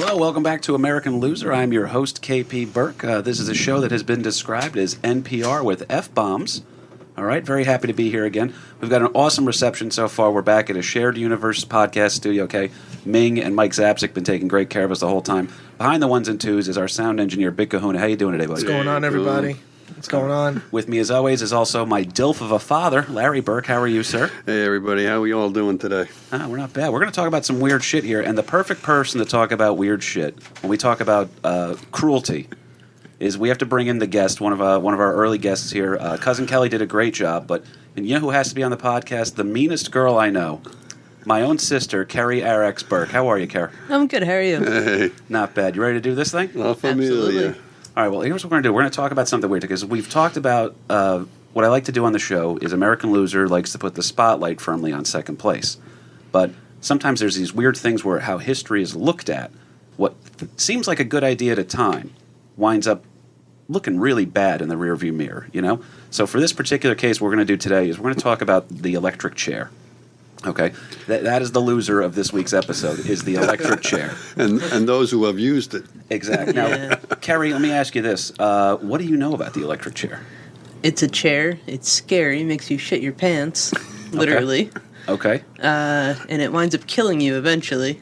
Hello, welcome back to American Loser. I'm your host, KP Burke. This is a show that has been described as NPR with F-bombs. All right, very happy to be here again. We've got an awesome reception so far. We're back at a shared universe podcast studio, okay? Ming and Mike Zapsik been taking great care of us the whole time. Behind the ones and twos is our sound engineer, Big Kahuna. How you doing today, buddy? What's going on, everybody? What's going on? With me, as always, is also my DILF of a father, Larry Burke. How are you, sir? Hey, everybody. How are we all doing today? We're not bad. We're going to talk about some weird shit here, and the perfect person to talk about weird shit when we talk about cruelty is we have to bring in the guest, one of our early guests here. Cousin Kelly did a great job, and you know who has to be on the podcast? The meanest girl I know. My own sister, Carrie Arax Burke. How are you, Carrie? I'm good. How are you? Hey. Not bad. You ready to do this thing? La Familia. Absolutely. All right, well, here's what we're going to do. We're going to talk about something weird, because we've talked about what I like to do on the show is American Loser likes to put the spotlight firmly on second place. But sometimes there's these weird things where how history is looked at. What seems like a good idea at a time winds up looking really bad in the rearview mirror, you know? So for this particular case, what we're going to do today is we're going to talk about the electric chair. Okay, that is the loser of this week's episode, is the electric chair. And those who have used it. Exactly. Now, Carrie, let me ask you this. What do you know about the electric chair? It's a chair. It's scary. Makes you shit your pants, literally. Okay. And it winds up killing you eventually.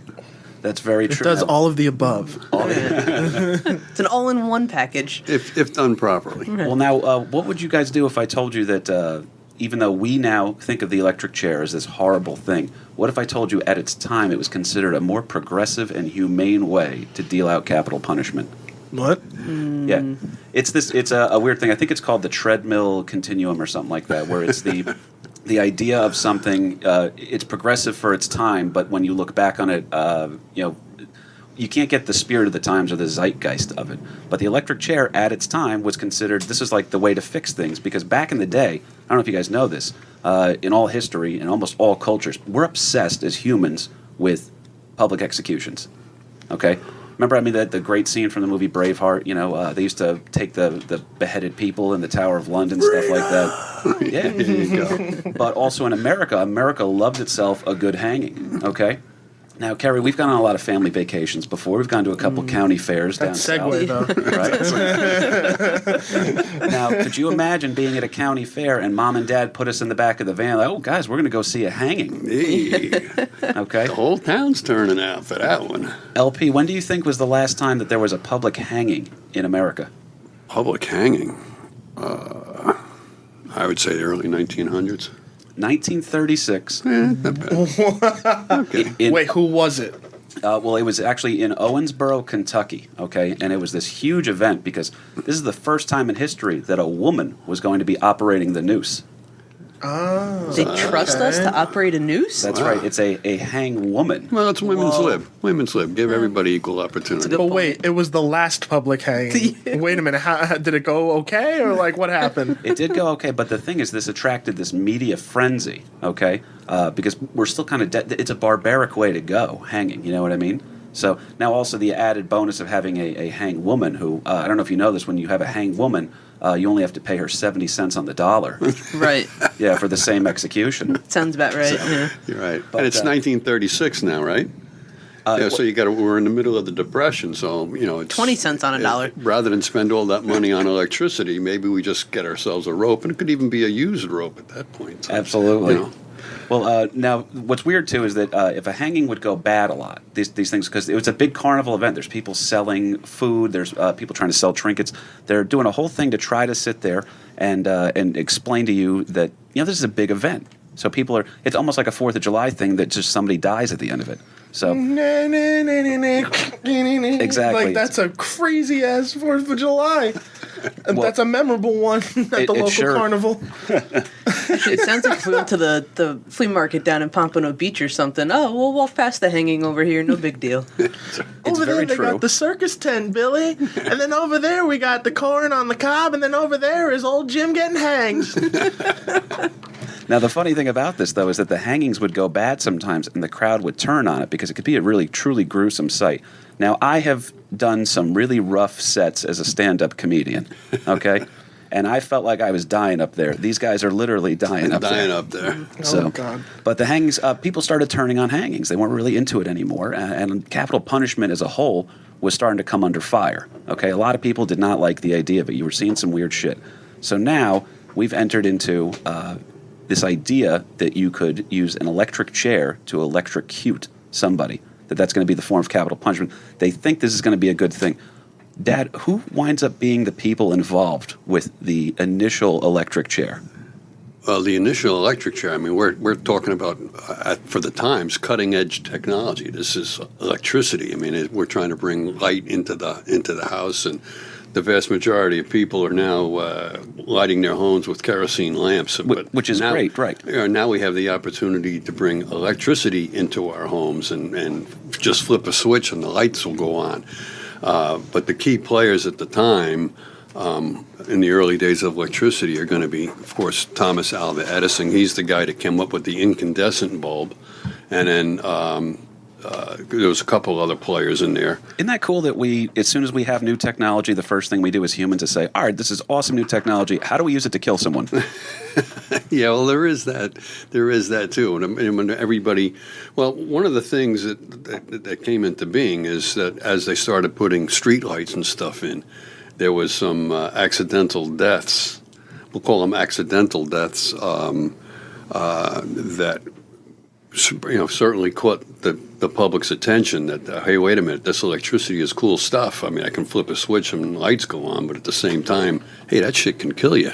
That's very It true. does all of the above. It's an all-in-one package. If done properly. Well, now, what would you guys do if I told you that even though we now think of the electric chair as this horrible thing, what if I told you at its time it was considered a more progressive and humane way to deal out capital punishment? What? Yeah. It's a weird thing. I think it's called the treadmill continuum or something like that, where it's the idea of something, it's progressive for its time, but when you look back on it, you can't get the spirit of the times or the zeitgeist of it. But the electric chair at its time was considered, this is like the way to fix things, because back in the day, I don't know if you guys know this, in all history, in almost all cultures, we're obsessed as humans with public executions. Okay? Remember, the great scene from the movie Braveheart, they used to take the beheaded people in the Tower of London, stuff like that. Yeah. There you go. But also in America loved itself a good hanging, okay? Now, Carrie, we've gone on a lot of family vacations before. We've gone to a couple county fairs down That's segue, south. Right? Now, could you imagine being at a county fair and Mom and Dad put us in the back of the van, like, oh, guys, we're going to go see a hanging. Hey. Okay? The whole town's turning out for that one. LP, when do you think was the last time that there was a public hanging in America? Public hanging. I would say the early 1900s. 1936. Okay. Wait, who was it? Well, it was actually in Owensboro, Kentucky, okay? And it was this huge event because this is the first time in history that a woman was going to be operating the noose. Oh. They trust us to operate a noose? That's right. It's a hang woman. Well, it's women's Whoa. lib. Women's lib. Give everybody equal opportunity. good But wait, it was the last public hanging. Wait a minute, did it go okay, or like what happened? It did go okay, but the thing is, this attracted this media frenzy, okay? Because we're still kind of it's a barbaric way to go, hanging, you know what I mean? So now also the added bonus of having a hang woman who, I don't know if you know this, when you have a hang woman, you only have to pay her 70 cents on the dollar. Right. Yeah, for the same execution. Sounds about right. Yeah. You're right. But, and it's 1936 now, right? So we're in the middle of the Depression, so, it's 20 cents on a dollar. Rather than spend all that money on electricity, maybe we just get ourselves a rope, and it could even be a used rope at that point. So, Absolutely. Well, now, what's weird, too, is that if a hanging would go bad a lot, these things, because it was a big carnival event. There's people selling food. There's people trying to sell trinkets. They're doing a whole thing to try to sit there and explain to you that, this is a big event. So it's almost like a 4th of July thing that just somebody dies at the end of it. So exactly. Like, that's a crazy-ass 4th of July. And that's a memorable one at the local carnival. It sounds like if we went to the flea market down in Pompano Beach or something, we'll walk past the hanging over here, no big deal. Over there, very they true. got the circus tent, Billy. And then over there, we got the corn on the cob. And then over there is old Jim getting hanged. Now, the funny thing about this, though, is that the hangings would go bad sometimes, and the crowd would turn on it because it could be a really, truly gruesome sight. Now, I have done some really rough sets as a stand-up comedian, okay? and I felt like I was dying up there. These guys are literally dying up Dying there. up there. Oh, God. But the hangings, people started turning on hangings. They weren't really into it anymore, and capital punishment as a whole was starting to come under fire. Okay, a lot of people did not like the idea of it. You were seeing some weird shit. So now we've entered into this idea that you could use an electric chair to electrocute somebody, that's going to be the form of capital punishment. They think this is going to be a good thing. Dad, who winds up being the people involved with the initial electric chair? Well, the initial electric chair, I mean, we're talking about, for the times, cutting-edge technology. This is electricity. I mean, we're trying to bring light into the house, and the vast majority of people are now lighting their homes with kerosene lamps. But Which is now, great, right. Now we have the opportunity to bring electricity into our homes and just flip a switch and the lights will go on. But the key players at the time, in the early days of electricity, are going to be, of course, Thomas Alva Edison. He's the guy that came up with the incandescent bulb. And then there was a couple other players in there. Isn't that cool that as soon as we have new technology, the first thing we do as humans is say, all right, this is awesome new technology. How do we use it to kill someone? Yeah, well, there is that. There is that too. And when everybody, well, one of the things that came into being is that as they started putting street lights and stuff in, there was some accidental deaths. We'll call them accidental deaths that certainly caught the public's attention. That hey, wait a minute, this electricity is cool stuff. I mean, I can flip a switch and lights go on, but at the same time, hey, that shit can kill you.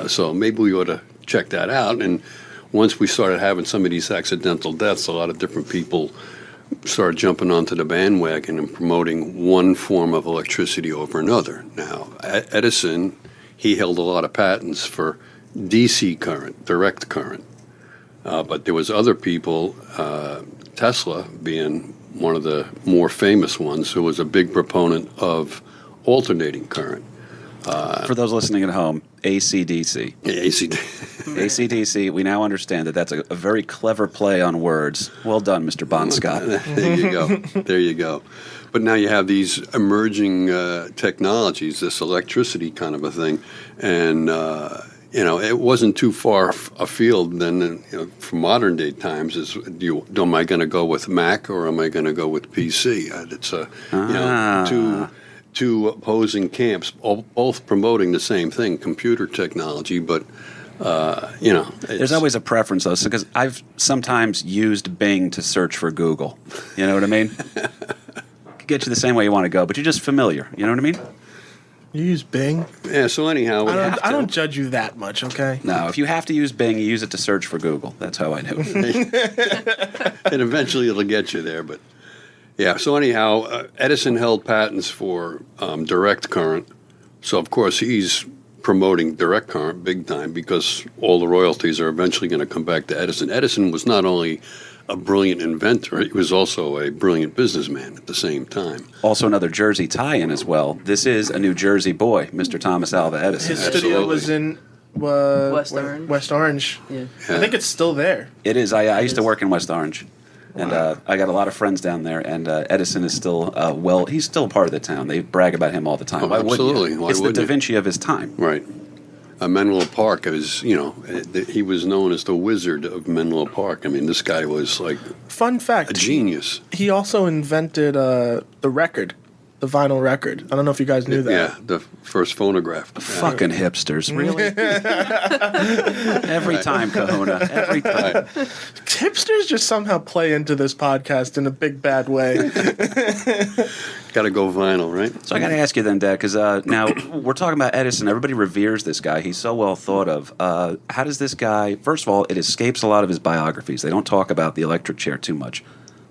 So maybe we ought to check that out. And once we started having some of these accidental deaths, a lot of different people started jumping onto the bandwagon and promoting one form of electricity over another. Now, Edison, he held a lot of patents for DC current, direct current. But there was other people, Tesla being one of the more famous ones, who was a big proponent of alternating current. For those listening at home, AC/DC. AC/DC, we now understand that's a very clever play on words. Well done, Mr. Bon Scott. There you go. There you go. But now you have these emerging technologies, this electricity kind of a thing, and it wasn't too far afield then. From modern day times, am I going to go with Mac or am I going to go with PC? It's two opposing camps, both promoting the same thing, computer technology, but. There's always a preference, though, because I've sometimes used Bing to search for Google. You know what I mean? Could get you the same way you want to go, but you're just familiar. You know what I mean? You use Bing? Yeah, so anyhow... I don't judge you that much, okay? No, if you have to use Bing, you use it to search for Google. That's how I do it. And eventually it'll get you there, but... Yeah, so anyhow, Edison held patents for direct current. So, of course, he's promoting direct current big time because all the royalties are eventually going to come back to Edison. Edison was not only a brilliant inventor, he was also a brilliant businessman at the same time. Also another Jersey tie-in as well. This is a New Jersey boy, Mr. Thomas Alva Edison. His studio was in West Orange. West Orange. Yeah. I think it's still there. It is. I used to work in West Orange. And I got a lot of friends down there, and Edison is still, he's still part of the town. They brag about him all the time. Oh, Why absolutely. wouldn't you? Why It's the wouldn't Da you? Vinci of his time. Right. Menlo Park is, he was known as the wizard of Menlo Park. I mean, this guy was like Fun fact. a genius. He also invented the record, the vinyl record. I don't know if you guys knew that. Yeah, the first phonograph. Fucking hipsters, really? Every time, Kahuna. Every time. Right. Hipsters just somehow play into this podcast in a big bad way. Got to go vinyl, right? So I got to ask you then, Dad, because now we're talking about Edison. Everybody reveres this guy. He's so well thought of. How does this guy, first of all, it escapes a lot of his biographies. They don't talk about the electric chair too much.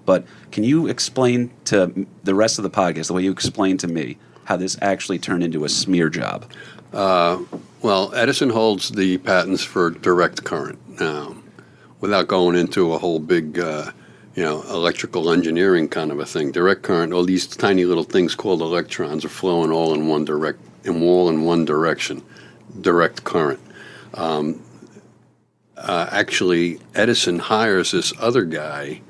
But can you explain to the rest of the podcast, the way you explained to me, how this actually turned into a smear job? Well, Edison holds the patents for direct current. Now, without going into a whole big, electrical engineering kind of a thing, direct current, all these tiny little things called electrons are flowing all in one direction, direct current. Actually, Edison hires this other guy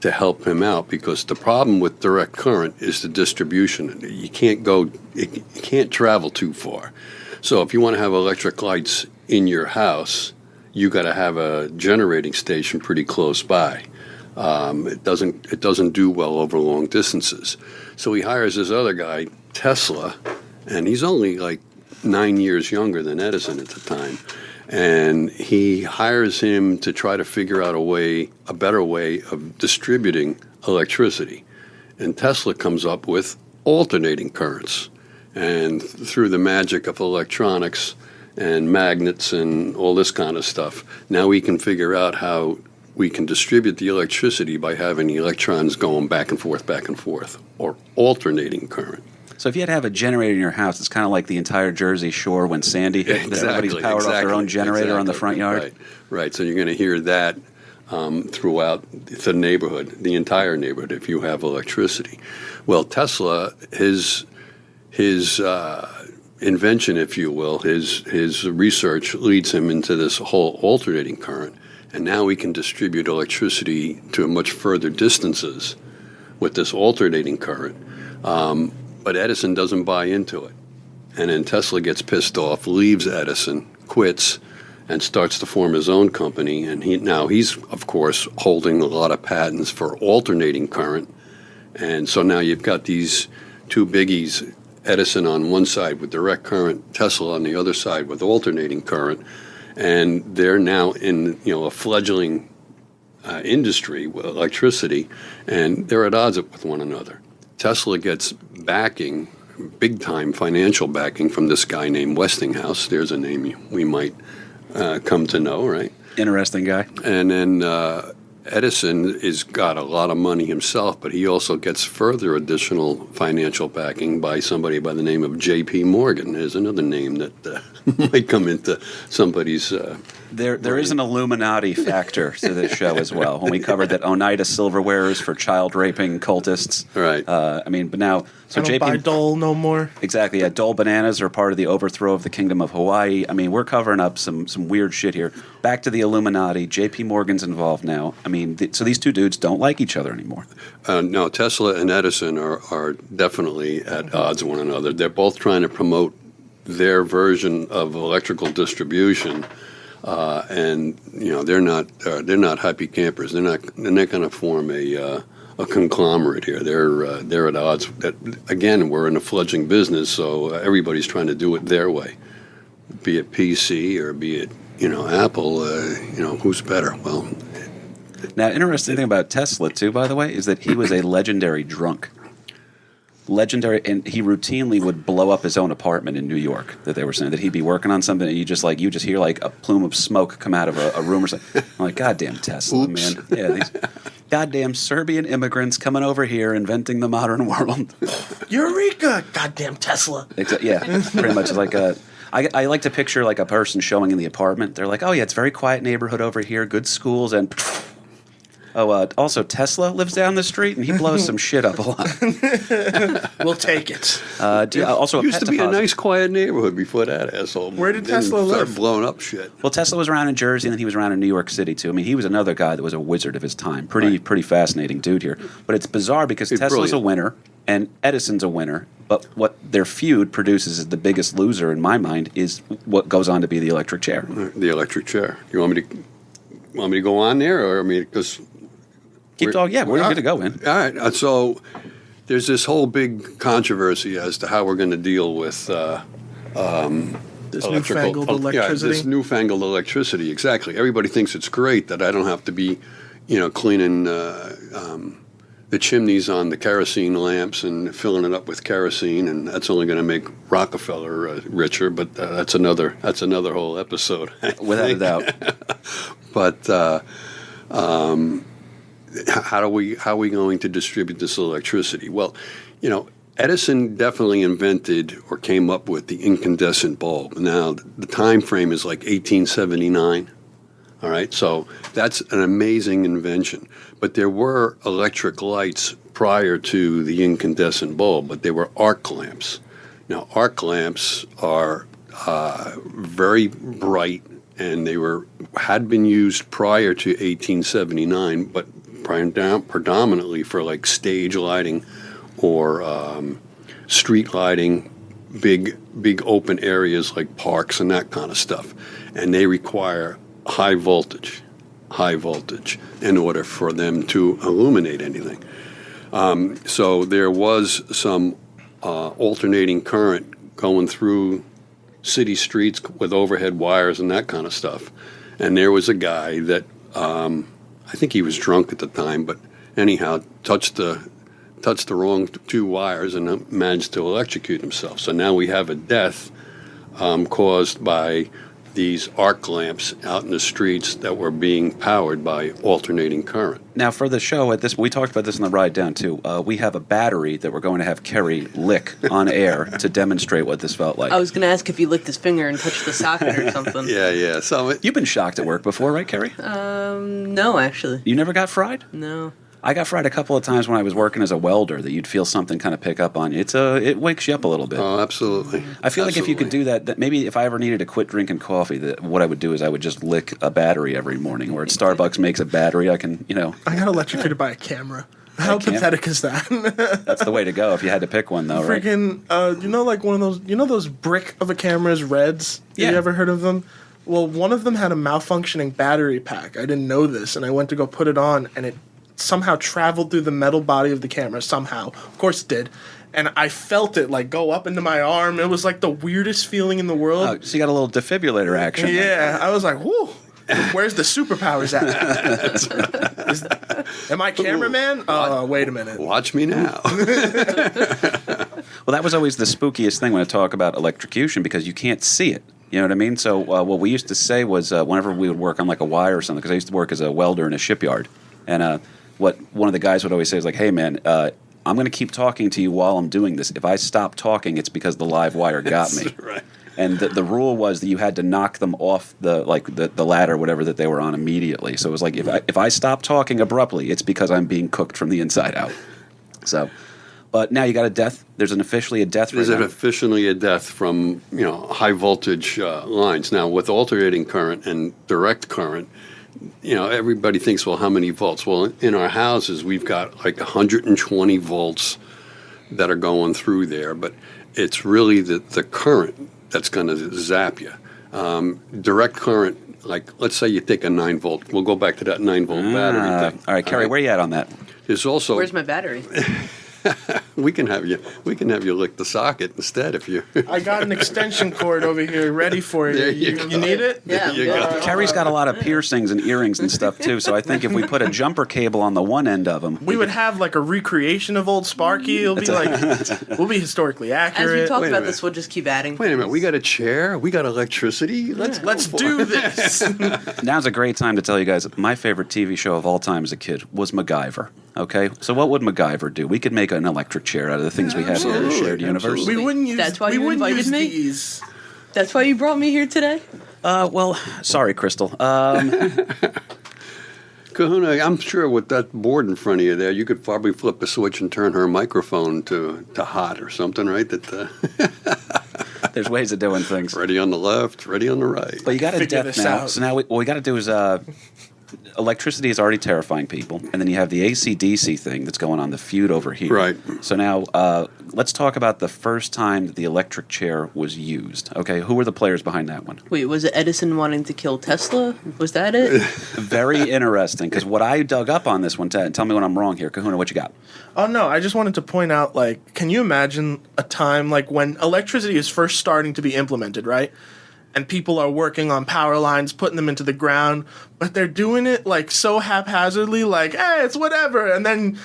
to help him out because the problem with direct current is the distribution. You can't travel too far. So if you want to have electric lights in your house, you got to have a generating station pretty close by. It doesn't do well over long distances. So he hires this other guy, Tesla, and he's only like 9 years younger than Edison at the time. And he hires him to try to figure out a better way of distributing electricity. And Tesla comes up with alternating currents. And through the magic of electronics and magnets and all this kind of stuff, now we can figure out how we can distribute the electricity by having electrons going back and forth, or alternating current. So if you had to have a generator in your house, it's kind of like the entire Jersey Shore when Sandy hit. Everybody's powered off their own generator on the front yard. Right. So you're going to hear that throughout the neighborhood, the entire neighborhood, if you have electricity. Well, Tesla, his invention, if you will, his research leads him into this whole alternating current, and now we can distribute electricity to much further distances with this alternating current. But Edison doesn't buy into it. And then Tesla gets pissed off, leaves Edison, quits, and starts to form his own company. And he's, of course, holding a lot of patents for alternating current. And so now you've got these two biggies, Edison on one side with direct current, Tesla on the other side with alternating current. And they're now in a fledgling industry with electricity, and they're at odds with one another. Tesla gets backing, big-time financial backing from this guy named Westinghouse. There's a name we might come to know, right? Interesting guy. And then Edison has got a lot of money himself, but he also gets further additional financial backing by somebody by the name of J.P. Morgan. There's another name that might come into somebody's... There is an Illuminati factor to this show as well. When we covered that Oneida silverware is for child raping cultists. Right. But now... So I don't buy Dole no more. Exactly. Yeah, Dole bananas are part of the overthrow of the Kingdom of Hawaii. I mean, we're covering up some weird shit here. Back to the Illuminati. J.P. Morgan's involved now. I mean, so these two dudes don't like each other anymore. No, Tesla and Edison are definitely at odds with one another. They're both trying to promote their version of electrical distribution, and they're not happy campers. They're not going to form a conglomerate here. They're at odds. Again, we're in a fledgling business, so everybody's trying to do it their way. Be it PC or be it Apple. Who's better? Well, now, interesting thing about Tesla too, by the way, is that he was a legendary drunk. And he routinely would blow up his own apartment in New York. That they were saying that he'd be working on something, and you just hear like a plume of smoke come out of a room or something. I'm like, goddamn Tesla, Oops. man. Yeah, these goddamn Serbian immigrants coming over here, inventing the modern world. Eureka! Goddamn Tesla. Yeah, pretty much like I like to picture like a person showing in the apartment. They're like, oh yeah, it's a very quiet neighborhood over here, good schools, and also Tesla lives down the street and he blows some shit up a lot. We'll take it. Also, used to be a nice, quiet neighborhood before that asshole. Where did Tesla live? Blowing up shit. Well, Tesla was around in Jersey, and then he was around in New York City too. I mean, he was another guy that was a wizard of his time. Pretty fascinating dude here. But it's bizarre because Tesla's a winner and Edison's a winner. But what their feud produces is the biggest loser in my mind is what goes on to be the electric chair. The electric chair. You want me to go on there, or because keep talking? Yeah, we're going to go in. All right. So there's this whole big controversy as to how we're going to deal with this newfangled electricity. Yeah, this newfangled electricity. Exactly. Everybody thinks it's great that I don't have to be, cleaning the chimneys on the kerosene lamps and filling it up with kerosene, and that's only going to make Rockefeller richer. But that's another whole episode. Without a doubt. But how are we going to distribute this electricity? Well, Edison definitely invented or came up with the incandescent bulb. Now, the time frame is like 1879. All right, so that's an amazing invention. But there were electric lights prior to the incandescent bulb, but they were arc lamps. Now, arc lamps are very bright, and they had been used prior to 1879, but predominantly for like stage lighting or street lighting, big open areas like parks and that kind of stuff, and they require high voltage in order for them to illuminate anything. So there was some alternating current going through city streets with overhead wires and that kind of stuff. And there was a guy that I think he was drunk at the time, but anyhow touched the wrong two wires and managed to electrocute himself. So now we have a death caused by these arc lamps out in the streets that were being powered by alternating current. Now, for the show, we talked about this on the ride down, too. We have a battery that we're going to have Kerry lick on air to demonstrate what this felt like. I was going to ask if he licked his finger and touched the socket or something. Yeah. So You've been shocked at work before, right, Kerry? No, actually. You never got fried? No. I got fried a couple of times when I was working as a welder that you'd feel something kind of pick up on you. It wakes you up a little bit. Oh, absolutely. I feel like if you could do that maybe if I ever needed to quit drinking coffee, what I would do is I would just lick a battery every morning. Or at Starbucks makes a battery, I can, I got electrocuted by a camera. How pathetic is that? That's the way to go if you had to pick one, though, right? Freaking, like one of those, those brick of a camera's Reds? Yeah. Have you ever heard of them? Well, one of them had a malfunctioning battery pack. I didn't know this, and I went to go put it on, and it somehow traveled through the metal body of the camera. Somehow. Of course it did. And I felt it, go up into my arm. It was, the weirdest feeling in the world. Oh, so you got a little defibrillator action. Yeah. I was like, whoo. Where's the superpowers at? Am I cameraman? Oh, wait a minute. Watch me now. Well, that was always the spookiest thing when I talk about electrocution because you can't see it. You know what I mean? So what we used to say was whenever we would work on a wire or something, because I used to work as a welder in a shipyard, and what one of the guys would always say is hey man, I'm going to keep talking to you while I'm doing this. If I stop talking, it's because the live wire got me. Right. And the rule was that you had to knock them off the ladder, whatever that they were on, immediately. So it was if I stop talking abruptly, it's because I'm being cooked from the inside out. So, but now you got a death. There's officially a death. There's right now. officially a death from high voltage lines. Now with alternating current and direct current, everybody thinks, well, how many volts? Well, in our houses we've got 120 volts that are going through there, but it's really the current that's going to zap you. Direct current, let's say you take a 9-volt. We'll go back to that 9-volt battery thing. All right, Kerry, where are you at on that? There's also Where's my battery? we can have you lick the socket instead if you. I got an extension cord over here ready for you. There You go. need it? Yeah. There you go. Kerry's got a lot of piercings and earrings and stuff too, so I think if we put a jumper cable on the one end of them, We would have a recreation of old Sparky. It'll be we'll be historically As we accurate. talk Wait a about minute. this, we'll just keep adding. Wait a minute, we got a chair, we got electricity. Let's do this. now's a great time to tell you guys my favorite TV show of all time as a kid was MacGyver. Okay, so what would MacGyver do? We could make an electric chair out of the things we have here in the Absolutely, shared universe. absolutely. We wouldn't use. That's why we you wouldn't invited use me? these. That's why you brought me here today? Well, sorry, Crystal. Kahuna, I'm sure with that board in front of you there, you could probably flip a switch and turn her microphone to hot or something, right? There's ways of doing things. Ready on the left, ready on the right. But you got a Figure death this now. out. So now what we got to do is electricity is already terrifying people, and then you have the AC/DC thing that's going on, the feud over here. Right. So now let's talk about the first time that the electric chair was used. Okay, who were the players behind that one? Wait, was it Edison wanting to kill Tesla? Was that it? Very interesting, because what I dug up on this one, tell me when I'm wrong here. Kahuna, what you got? Oh no! I just wanted to point out, can you imagine a time when electricity is first starting to be implemented, right? And people are working on power lines, putting them into the ground, but they're doing it so haphazardly, hey, it's whatever, and then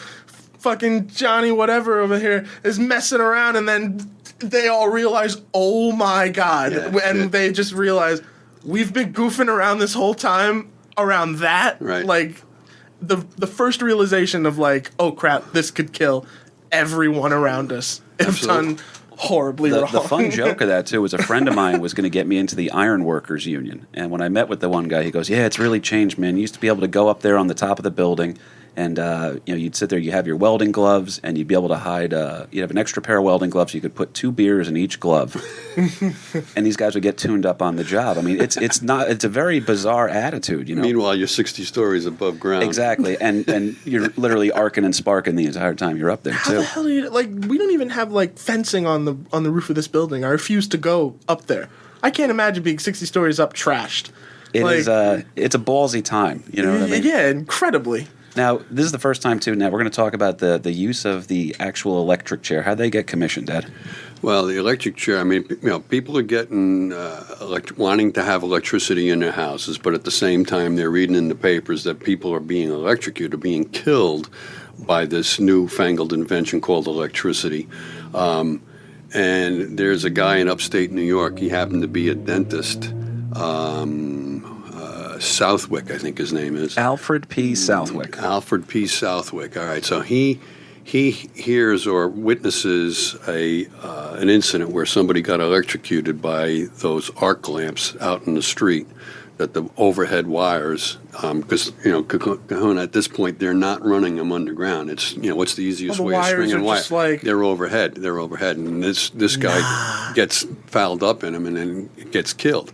fucking Johnny whatever over here is messing around, and then they all realize, oh my god, and they just realize we've been goofing around this whole time around that, Right. The first realization of oh crap, this could kill everyone around us if Absolutely. done horribly The wrong. fun joke of that too was a friend of mine was going to get me into the Iron Workers Union, and when I met with the one guy, he goes, "Yeah, it's really changed, man. You used to be able to go up there on the top of the building, And you'd sit there, you have your welding gloves, and you'd be able to hide. You'd have an extra pair of welding gloves. You could put 2 beers in each glove, and these guys would get tuned up on the job. I mean, it's a very bizarre attitude. Meanwhile, you're 60 stories above ground. Exactly, and you're literally arcing and sparking the entire time you're up there How too. the hell do you we don't even have fencing on the roof of this building. I refuse to go up there. I can't imagine being 60 stories up trashed. It's a ballsy time. You know what I mean? Yeah, incredibly. Now, this is the first time, too. Now, we're going to talk about the use of the actual electric chair. How they get commissioned, Ed? Well, the electric chair, I mean, people are getting, wanting to have electricity in their houses, but at the same time, they're reading in the papers that people are being electrocuted, being killed by this newfangled invention called electricity. And there's a guy in upstate New York, he happened to be a dentist, Southwick, I think his name is. Alfred P. Southwick. Alfred P. Southwick. All right, so he hears or witnesses an incident where somebody got electrocuted by those arc lamps out in the street. That the overhead wires, because Cajon at this point they're not running them underground. It's what's the easiest Well, the way of wires stringing are wire? just They're overhead, and this guy gets fouled up in them and then gets killed.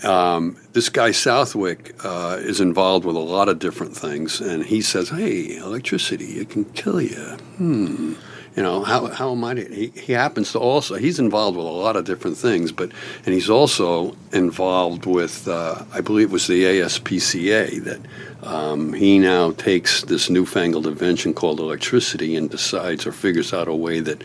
This guy Southwick is involved with a lot of different things, and he says, "Hey, electricity, it can kill you." How am I? He happens to also. He's involved with a lot of different things, and he's also involved with. I believe it was the ASPCA that he now takes this newfangled invention called electricity and decides or figures out a way that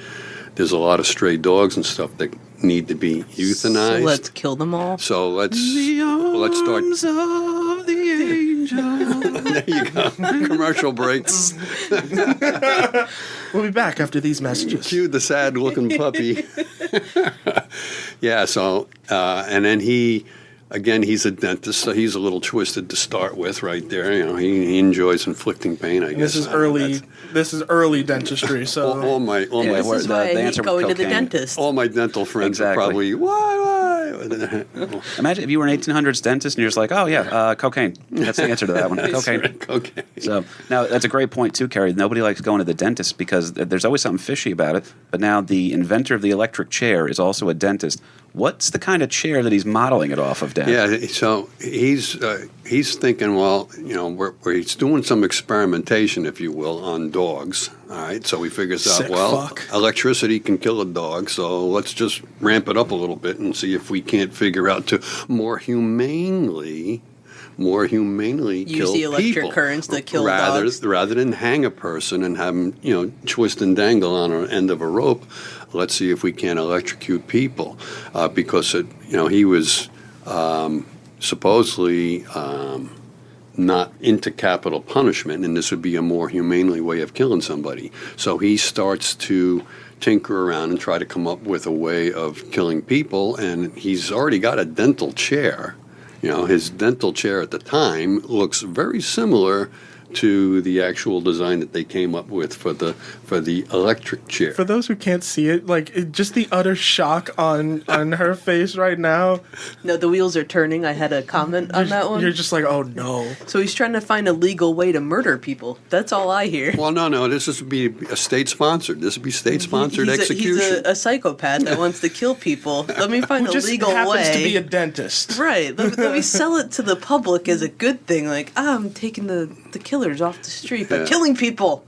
there's a lot of stray dogs and stuff that need to be euthanized. So let's kill them all. So let's start. Of the angel. There you go. Commercial break. We'll be back after these messages. Cue the sad-looking puppy. Yeah. So and then he's a dentist, so he's a little twisted to start with, right there. He enjoys inflicting pain. I guess This is early. This is early dentistry. So All my This where is the why I hate answer was going to the cocaine. dentist. all my dental friends are Exactly. probably why. Imagine if you were an 1800s dentist and you're just like, oh, yeah, cocaine. That's the answer to that one. Cocaine. Okay. So now that's a great point, too, Kerry. Nobody likes going to the dentist because there's always something fishy about it. But now the inventor of the electric chair is also a dentist. What's the kind of chair that he's modeling it off of, Dan? Yeah, so he's thinking, well, where he's doing some experimentation, if you will, on dogs. All right, so he figures out, Sick well, fuck. electricity can kill a dog, so let's just ramp it up a little bit and see if we can't figure out to more humanely Use kill the electric people, currents to kill rather dogs. rather than hang a person and have them twist and dangle on an end of a rope. Let's see if we can electrocute people, because he was supposedly not into capital punishment, and this would be a more humanely way of killing somebody. So he starts to tinker around and try to come up with a way of killing people, and he's already got a dental chair. His dental chair at the time looks very similar to the actual design that they came up with for the electric chair. for those who can't see it, just the utter shock on her face right now. No, the wheels are turning. I had a comment on that one. You're just like, oh no. So he's trying to find a legal way to murder people. That's all I hear. Well, no, this would be a state-sponsored. This would be state-sponsored execution. He's a psychopath that wants to kill people. Let me find Who a just legal happens way. to be a dentist. Right. Let me sell it to the public as a good thing. Like, I'm taking the killers off the street by Yeah. killing people.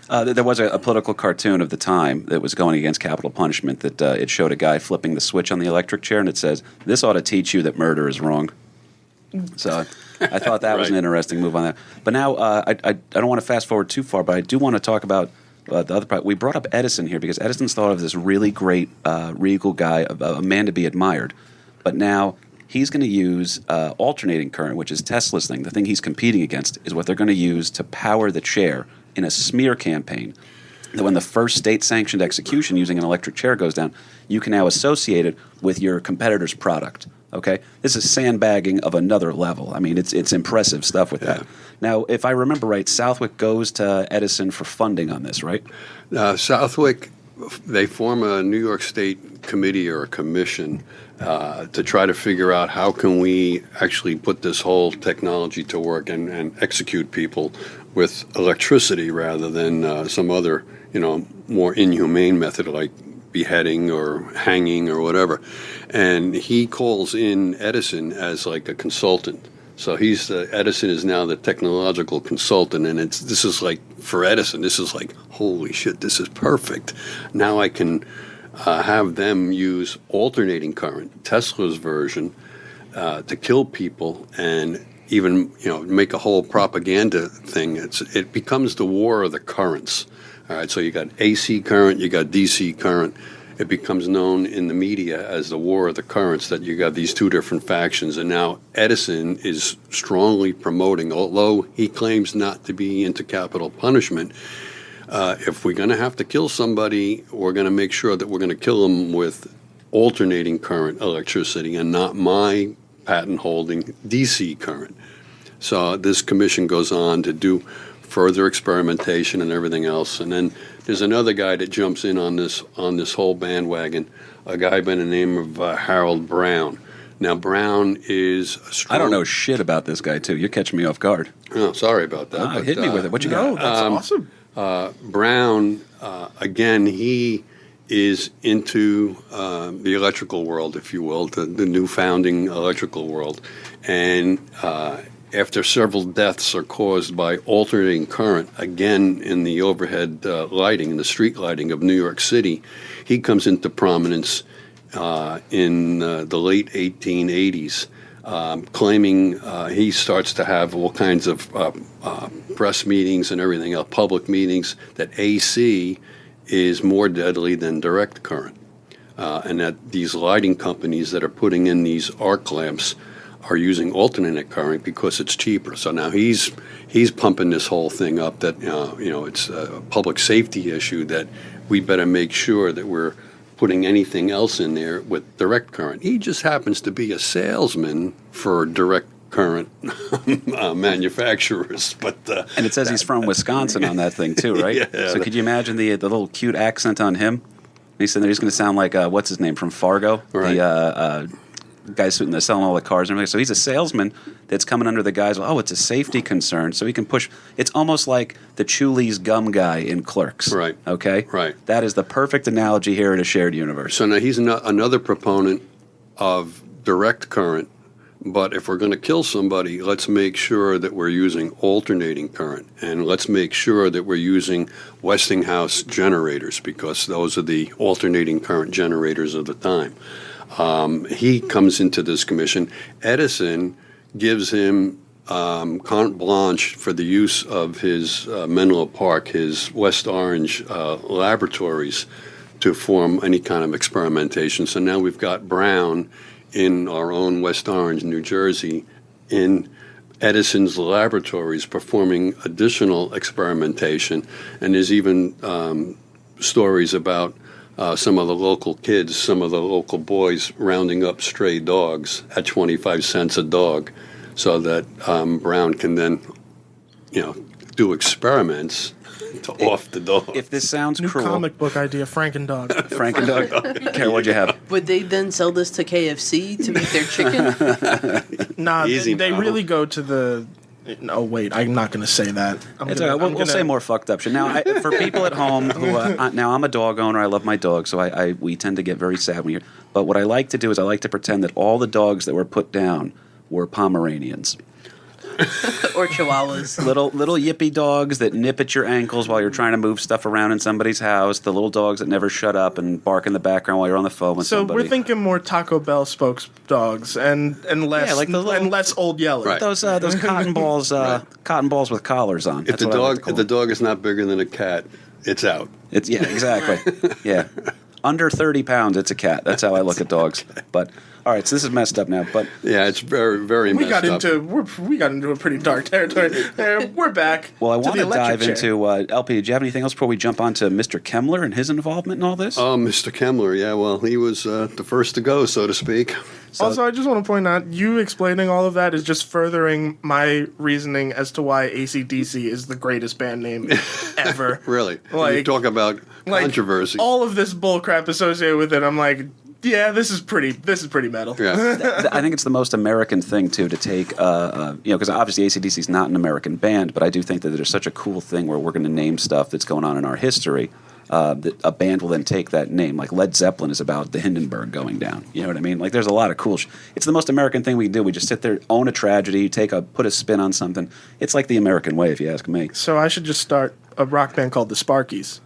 There was a political cartoon of the time that was going against capital punishment that it showed a guy flipping the switch on the electric chair, and it says, "This ought to teach you that murder is wrong." So I thought that was an Right. interesting move on that. But now I don't want to fast forward too far, but I do want to talk about the other part. We brought up Edison here because Edison's thought of this really great, regal guy, a man to be admired. But now he's going to use alternating current, which is Tesla's thing. The thing he's competing against is what they're going to use to power the chair in a smear campaign. That when the first state-sanctioned execution using an electric chair goes down, you can now associate it with your competitor's product. Okay, this is sandbagging of another level. I mean, it's impressive stuff with that. Now, if I remember right, Southwick goes to Edison for funding on this, right? Southwick they form a New York State committee or a commission to try to figure out how can we actually put this whole technology to work and execute people with electricity rather than some other, more inhumane method like beheading or hanging or whatever. And he calls in Edison as like a consultant. So Edison is now the technological consultant, and this is like, for Edison, this is like, holy shit, this is perfect. Now I can have them use alternating current, Tesla's version, to kill people, and even make a whole propaganda thing. It becomes the war of the currents. All right, so you got AC current, you got DC current. It becomes known in the media as the war of the currents, that you got these two different factions. And now Edison is strongly promoting, although he claims not to be into capital punishment, if we're going to have to kill somebody, we're going to make sure that we're going to kill them with alternating current electricity and not my patent holding DC current. So this commission goes on to do further experimentation and everything else. And then there's another guy that jumps in on this whole bandwagon, a guy by the name of Harold Brown. Now, Brown is a strong... I don't know shit about this guy, too. You're catching me off guard. Oh, sorry about that. But, hit me with it. What you got? No, that's awesome. Brown, again, he is into the electrical world, if you will, the new founding electrical world. And after several deaths are caused by alternating current, again in the overhead lighting, in the street lighting of New York City, he comes into prominence in the late 1880s, claiming he starts to have all kinds of press meetings and everything else, public meetings, that AC is more deadly than direct current, and that these lighting companies that are putting in these arc lamps are using alternate current because it's cheaper. So now he's pumping this whole thing up that it's a public safety issue, that we better make sure that we're putting anything else in there with direct current. He just happens to be a salesman for direct current manufacturers, but and it says he's from Wisconsin on that thing too, right? Yeah. So could you imagine the little cute accent on him? He's sitting there. He's going to sound like what's his name from Fargo, Right. The guy sitting there selling all the cars and everything. So he's a salesman that's coming under the guise, oh, it's a safety concern, so he can push. It's almost like the Chulies gum guy in Clerks. Right. Okay? Right. That is the perfect analogy here at a shared universe. So now he's another proponent of direct current, but if we're going to kill somebody, let's make sure that we're using alternating current, and let's make sure that we're using Westinghouse generators, because those are the alternating current generators of the time. He comes into this commission. Edison gives him carte blanche for the use of his Menlo Park, his West Orange laboratories, to form any kind of experimentation. So now we've got Brown in our own West Orange, New Jersey, in Edison's laboratories performing additional experimentation. And there's even stories about some of the local kids, some of the local boys rounding up stray dogs at 25 cents a dog, so that Brown can then, do experiments to off the dog. If this sounds New cruel, comic book idea, Frankendog. Frank and Doug, Karen, what'd you have? Would they then sell this to KFC to make their chicken? Nah, Easy they now. really go to the... No, wait, I'm not going to say that. It's all right. We'll say more fucked up shit. Now, for people at home who, now I'm a dog owner. I love my dog, so we tend to get very sad when you. But what I like to do is I like to pretend that all the dogs that were put down were Pomeranians, Or Chihuahuas? little yippy dogs that nip at your ankles while you're trying to move stuff around in somebody's house. The little dogs that never shut up and bark in the background while you're on the phone with So somebody. we're thinking more Taco Bell spokes dogs and less like the little- and less Old Yeller. Right. those cotton balls, cotton balls with collars on. If That's the what I like dog to call if the them. dog is not bigger than a cat, it's out. Yeah, exactly. Yeah. Under 30 pounds, it's a cat. That's how I look at dogs. But All right, so this is messed up now, but Yeah, it's very, very We messed got up. we got into a pretty dark territory. We're back. well, I to want the to dive electric chair. into LP. Did you have anything else before we jump on to Mr. Kemmler and his involvement in all this? Oh, Mr. Kemmler, yeah, well, he was the first to go, so to speak. Also, I just want to point out, you explaining all of that is just furthering my reasoning as to why AC/DC is the greatest band name ever. Really. you Like- talk about controversy. All of this bullcrap associated with it, I'm like, yeah, this is pretty metal. yeah. I think it's the most American thing too to take, because obviously AC/DC is not an American band, but I do think that there's such a cool thing where we're going to name stuff that's going on in our history. That a band will then take that name. Like Led Zeppelin is about the Hindenburg going down. You know what I mean? Like there's a lot of cool. It's the most American thing we can do. We just sit there, own a tragedy, put a spin on something. It's like the American way, if you ask me. So I should just start a rock band called the Sparkies.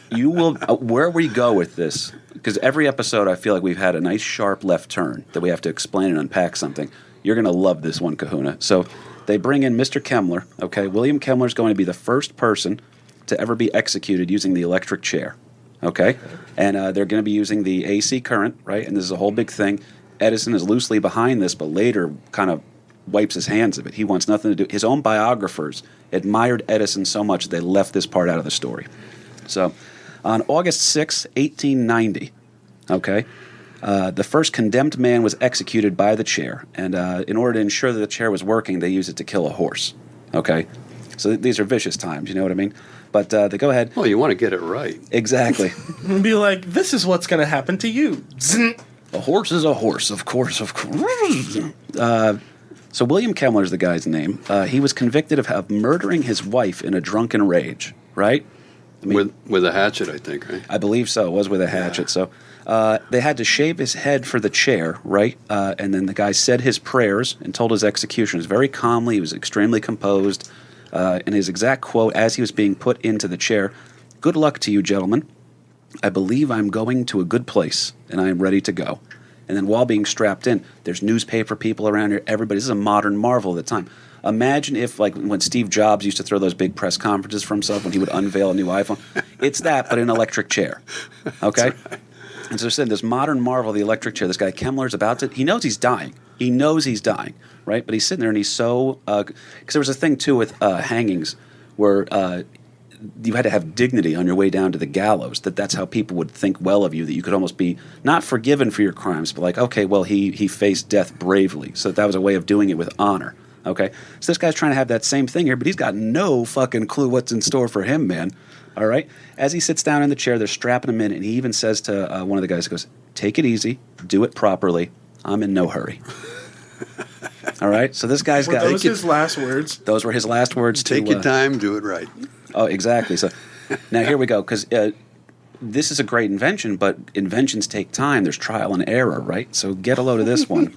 You will where we go with this, because every episode I feel like we've had a nice sharp left turn that we have to explain and unpack something. You're going to love this one, Kahuna. So they bring in Mr. Kemmler. Okay, William Kemmler is going to be the first person to ever be executed using the electric chair. Okay, and they're going to be using the AC current, right? And this is a whole big thing. Edison is loosely behind this, but later kind of wipes his hands of it. He wants nothing to do. His own biographers admired Edison so much they left this part out of the story. So, on August 6, 1890, okay, the first condemned man was executed by the chair. And in order to ensure that the chair was working, they used it to kill a horse. Okay? So these are vicious times, you know what I mean? But they go ahead. Well, you want to get it right. Exactly. And be like, this is what's going to happen to you. Zzz. A horse is a horse, of course, of course. So William Kemmler is the guy's name. He was convicted of murdering his wife in a drunken rage, right? I mean, With a hatchet, I think, right? I believe so. It was with a hatchet. So they had to shave his head for the chair, right? And then the guy said his prayers and told his executioners very calmly. He was extremely composed. And his exact quote as he was being put into the chair, "Good luck to you, gentlemen. I believe I'm going to a good place, and I am ready to go." And then while being strapped in, there's newspaper people around here. Everybody, this is a modern marvel at the time. Imagine if, like, when Steve Jobs used to throw those big press conferences for himself when he would unveil a new iPhone. It's that, but in an electric chair. Okay? Right. And so they're saying this modern marvel, the electric chair, this guy Kemmler's about to, he knows he's dying. He knows he's dying, right? But he's sitting there and he's so, because there was a thing, too, with hangings where you had to have dignity on your way down to the gallows, that's how people would think well of you, that you could almost be not forgiven for your crimes, but like, okay, well, he faced death bravely. So that was a way of doing it with honor. Okay, so this guy's trying to have that same thing here, but he's got no fucking clue what's in store for him, man. All right? As he sits down in the chair, they're strapping him in, and he even says to one of the guys, he goes, "Take it easy, do it properly. I'm in no hurry." All right? So this guy's got... Were those his last words? Those were his last words to... Take your time, do it right. Oh, exactly. So now here we go, because this is a great invention, but inventions take time. There's trial and error, right? So get a load of this one.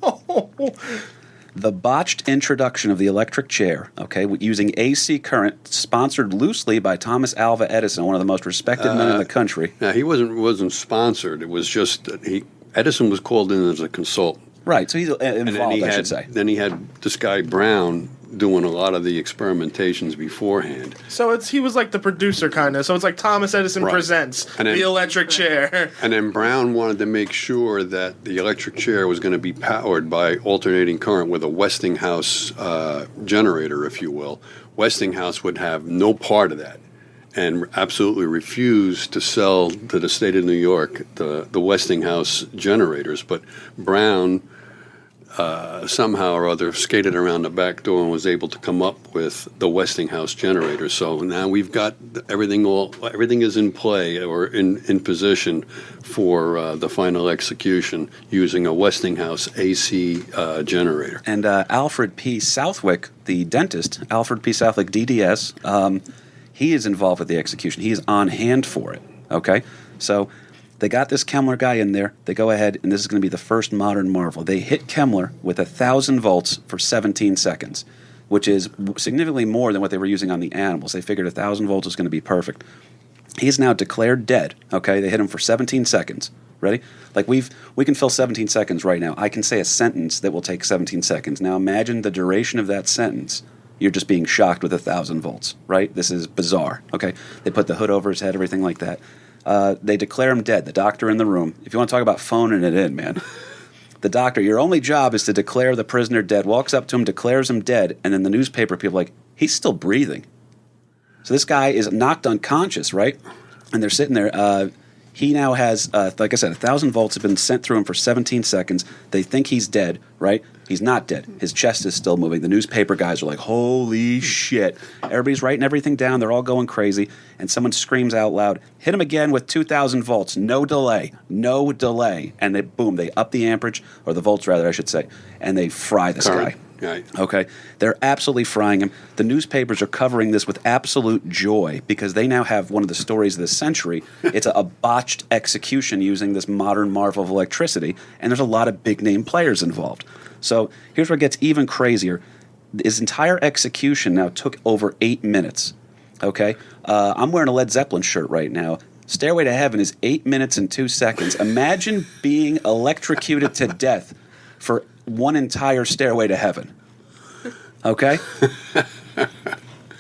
The botched introduction of the electric chair, okay, using AC current, sponsored loosely by Thomas Alva Edison, one of the most respected men in the country. Now, he wasn't sponsored. It was just that Edison was called in as a consultant. Right, so he's And involved, I should say. Then he had this guy Brown doing a lot of the experimentations beforehand. So he was like the producer, kind of. So it's like Thomas Edison Right. presents And then- the electric chair. And then Brown wanted to make sure that the electric chair was going to be powered by alternating current with a Westinghouse generator, if you will. Westinghouse would have no part of that and absolutely refused to sell to the state of New York the Westinghouse generators. But Brown somehow or other skated around the back door and was able to come up with the Westinghouse generator. So now we've got everything is in play or in position for the final execution using a Westinghouse AC generator. And Alfred P. Southwick, the dentist, Alfred P. Southwick, DDS, he is involved with the execution. He is on hand for it, okay? So they got this Kemmler guy in there. They go ahead, and this is going to be the first modern marvel. They hit Kemmler with 1,000 volts for 17 seconds, which is significantly more than what they were using on the animals. They figured 1,000 volts was going to be perfect. He is now declared dead, okay? They hit him for 17 seconds. Ready? Like we can fill 17 seconds right now. I can say a sentence that will take 17 seconds. Now imagine the duration of that sentence. You're just being shocked with 1,000 volts, right? This is bizarre, okay? They put the hood over his head, everything like that. They declare him dead, the doctor in the room. If you want to talk about phoning it in, man. the doctor, your only job is to declare the prisoner dead. Walks up to him, declares him dead, and then the newspaper people are like, he's still breathing. So this guy is knocked unconscious, right? And they're sitting there. He now has, like I said, 1,000 volts have been sent through him for 17 seconds. They think he's dead, right? He's not dead. His chest is still moving. The newspaper guys are like, holy shit. Everybody's writing everything down. They're all going crazy. And someone screams out loud, hit him again with 2,000 volts. No delay. No delay. And they, boom, they up the amperage, or the volts rather, I should say, and they fry this guy. Right. Okay, they're absolutely frying him. The newspapers are covering this with absolute joy because they now have one of the stories of the century. It's a botched execution using this modern marvel of electricity, and there's a lot of big-name players involved. So here's where it gets even crazier. His entire execution now took over 8 minutes. Okay, I'm wearing a Led Zeppelin shirt right now. Stairway to Heaven is 8 minutes and 2 seconds. Imagine being electrocuted to death for one entire Stairway to Heaven. Okay?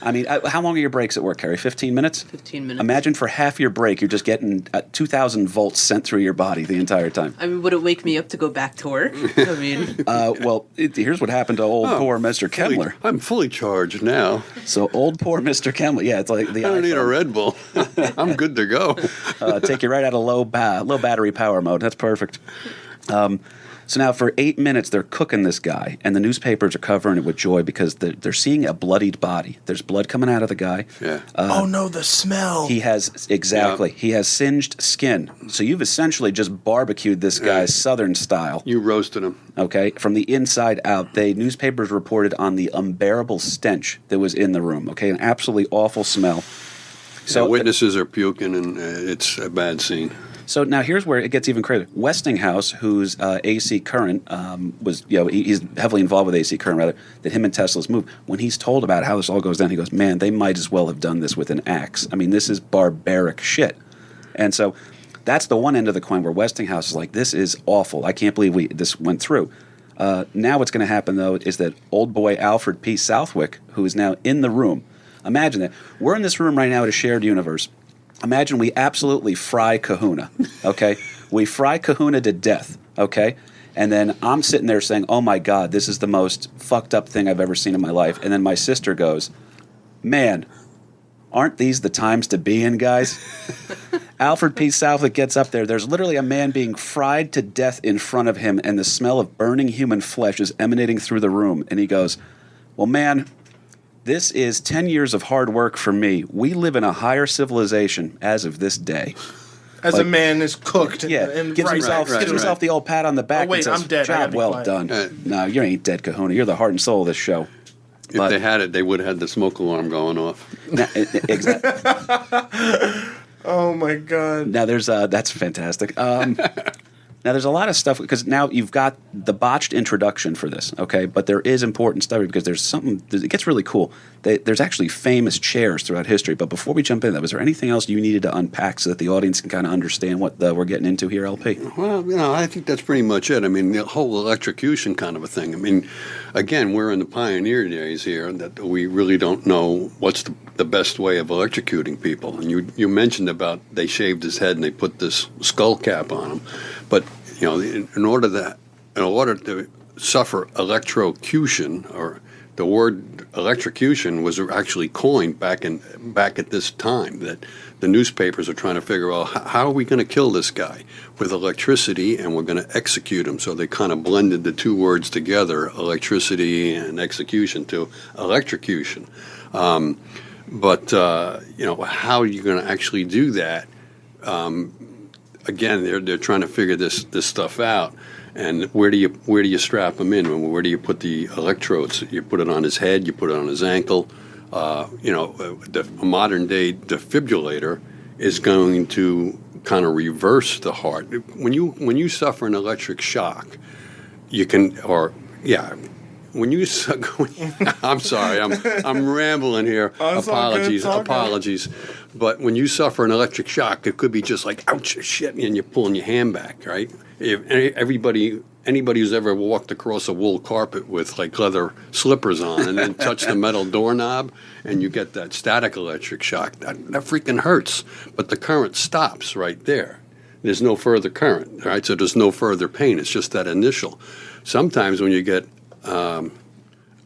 I mean, how long are your breaks at work, Carrie? 15 minutes? 15 minutes. Imagine for half your break, you're just getting 2,000 volts sent through your body the entire time. I mean, would it wake me up to go back to work? I mean, Well, here's what happened to old poor Mr. Kemmler. I'm fully charged now. So old poor Mr. Kemmler, yeah, it's like the I don't need a iPhone. Red Bull. I'm good to go. Take you right out of low battery power mode. That's perfect. So now for 8 minutes, they're cooking this guy, and the newspapers are covering it with joy because they're seeing a bloodied body. There's blood coming out of the guy. Yeah. Oh no, the smell. He has, exactly, he has singed skin. So you've essentially just barbecued this guy Southern style, You roasted him. okay? From the inside out, newspapers reported on the unbearable stench that was in the room, okay? An absolutely awful smell. So witnesses are puking, and it's a bad scene. So now here's where it gets even crazier. Westinghouse, whose AC current was, he's heavily involved with AC current, rather, that him and Tesla's move. When he's told about how this all goes down, he goes, man, they might as well have done this with an axe. I mean, this is barbaric shit. And so that's the one end of the coin where Westinghouse is like, this is awful. I can't believe this went through. Now what's going to happen, though, is that old boy Alfred P. Southwick, who is now in the room, imagine that. We're in this room right now at a shared universe. Imagine we absolutely fry Kahuna, okay? We fry Kahuna to death, okay? And then I'm sitting there saying, oh my God, this is the most fucked up thing I've ever seen in my life. And then my sister goes, man, aren't these the times to be in, guys? Alfred P. Southwick gets up there. There's literally a man being fried to death in front of him, and the smell of burning human flesh is emanating through the room. And he goes, well, man, this is 10 years of hard work for me. We live in a higher civilization as of this day. As a man is cooked. Yeah, and gives himself right. the old pat on the back. Oh, wait, and says, I'm dead. I gotta Job be well quiet." done. No, you ain't dead, Kahuna. You're the heart and soul of this show. If they had it, they would have had the smoke alarm going off. Exactly. Oh my God. Now that's fantastic. Now there's a lot of stuff because now you've got the botched introduction for this, okay? But there is important stuff because there's something. It gets really cool. There's actually famous chairs throughout history. But before we jump into that, was there anything else you needed to unpack so that the audience can kind of understand what we're getting into here, LP? Well, I think that's pretty much it. I mean, the whole electrocution kind of a thing. I mean, again, we're in the pioneer days here that we really don't know what's the best way of electrocuting people. And you mentioned about they shaved his head and they put this skull cap on him. But, in order to suffer electrocution, or the word electrocution was actually coined back at this time, that the newspapers are trying to figure out how are we going to kill this guy with electricity, and we're going to execute him. So they kind of blended the two words together, electricity and execution, to electrocution. But how are you going to actually do that? Again, they're trying to figure this stuff out. And where do you strap him in? Where do you put the electrodes? You put it on his head. You put it on his ankle. A modern day defibrillator is going to kind of reverse the heart. When you suffer an electric shock, you can, when you, I'm sorry, I'm rambling here. Oh, it's all good, it's all good. Apologies. But when you suffer an electric shock, it could be just like, ouch, shit, and you're pulling your hand back, right? If anybody who's ever walked across a wool carpet with like leather slippers on and then touched the metal doorknob and you get that static electric shock, that freaking hurts. But the current stops right there. There's no further current, right? So there's no further pain. It's just that initial. Sometimes when you get an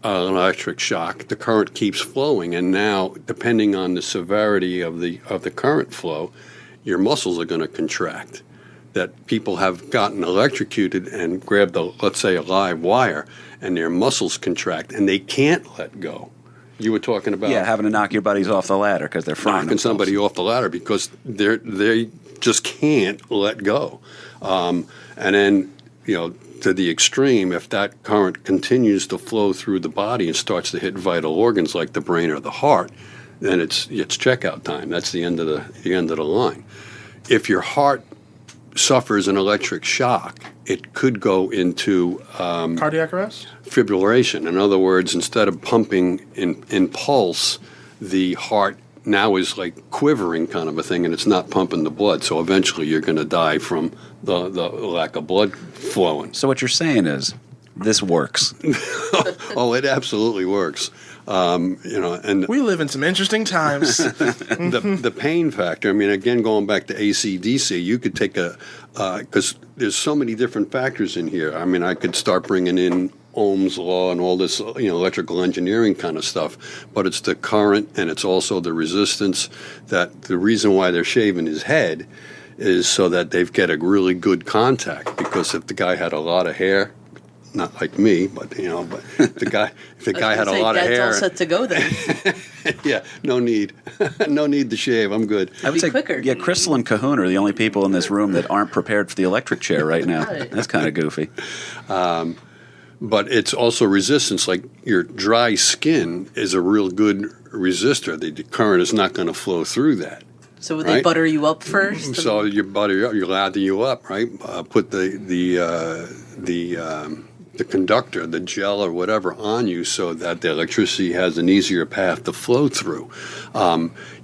electric shock, the current keeps flowing, and now, depending on the severity of the current flow, your muscles are going to contract. That people have gotten electrocuted and grabbed, let's say, a live wire, and their muscles contract, and they can't let go. You were talking about having to knock your buddies off the ladder because they're frying knocking themselves. somebody off the ladder because they just can't let go. And then, to the extreme, if that current continues to flow through the body and starts to hit vital organs like the brain or the heart, then it's checkout time. That's the end of the line. If your heart suffers an electric shock, it could go into Cardiac arrest? fibrillation. In other words, instead of pumping in pulse, the heart now is like quivering kind of a thing, and it's not pumping the blood. So eventually you're going to die from the lack of blood flowing. So what you're saying is, this works. Oh, it absolutely works. And We live in some interesting times. the pain factor, I mean, again, going back to AC/DC, you could take because there's so many different factors in here. I mean, I could start bringing in Ohm's law and all this, electrical engineering kind of stuff, but it's the current and it's also the resistance. That the reason why they're shaving his head is so that they get a really good contact, because if the guy had a lot of hair, not like me, but if the guy had a lot of Dad's hair, all set to go then. yeah, no need to shave. I'm good. I would be say, quicker. yeah, Crystal and Cahoon are the only people in this room that aren't prepared for the electric chair right now. Right. That's kind of goofy. But it's also resistance. Like your dry skin is a real good resistor. The current is not going to flow through that. So would they Right. butter you up first? So you lather you up, right? Put the conductor, the gel or whatever on you so that the electricity has an easier path to flow through.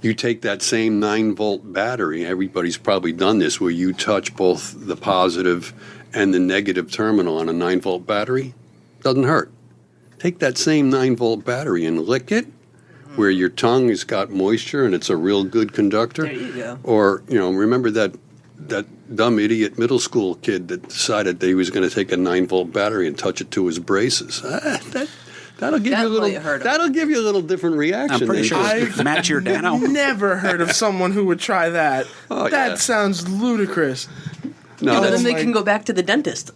You take that same 9-volt battery, everybody's probably done this, where you touch both the positive and the negative terminal on a 9-volt battery. Doesn't hurt. Take that same 9-volt battery and lick it where your tongue has got moisture and it's a real good conductor. There you go. Or, remember that dumb idiot middle school kid that decided that he was going to take a 9-volt battery and touch it to his braces. That'll give That you a little. might hurt him. That'll give you a little different reaction. I'm pretty than- sure Matt Giordano. Never heard of someone who would try that. Oh, that yeah. sounds ludicrous. No, Well, that's then they like- can go back to the dentist.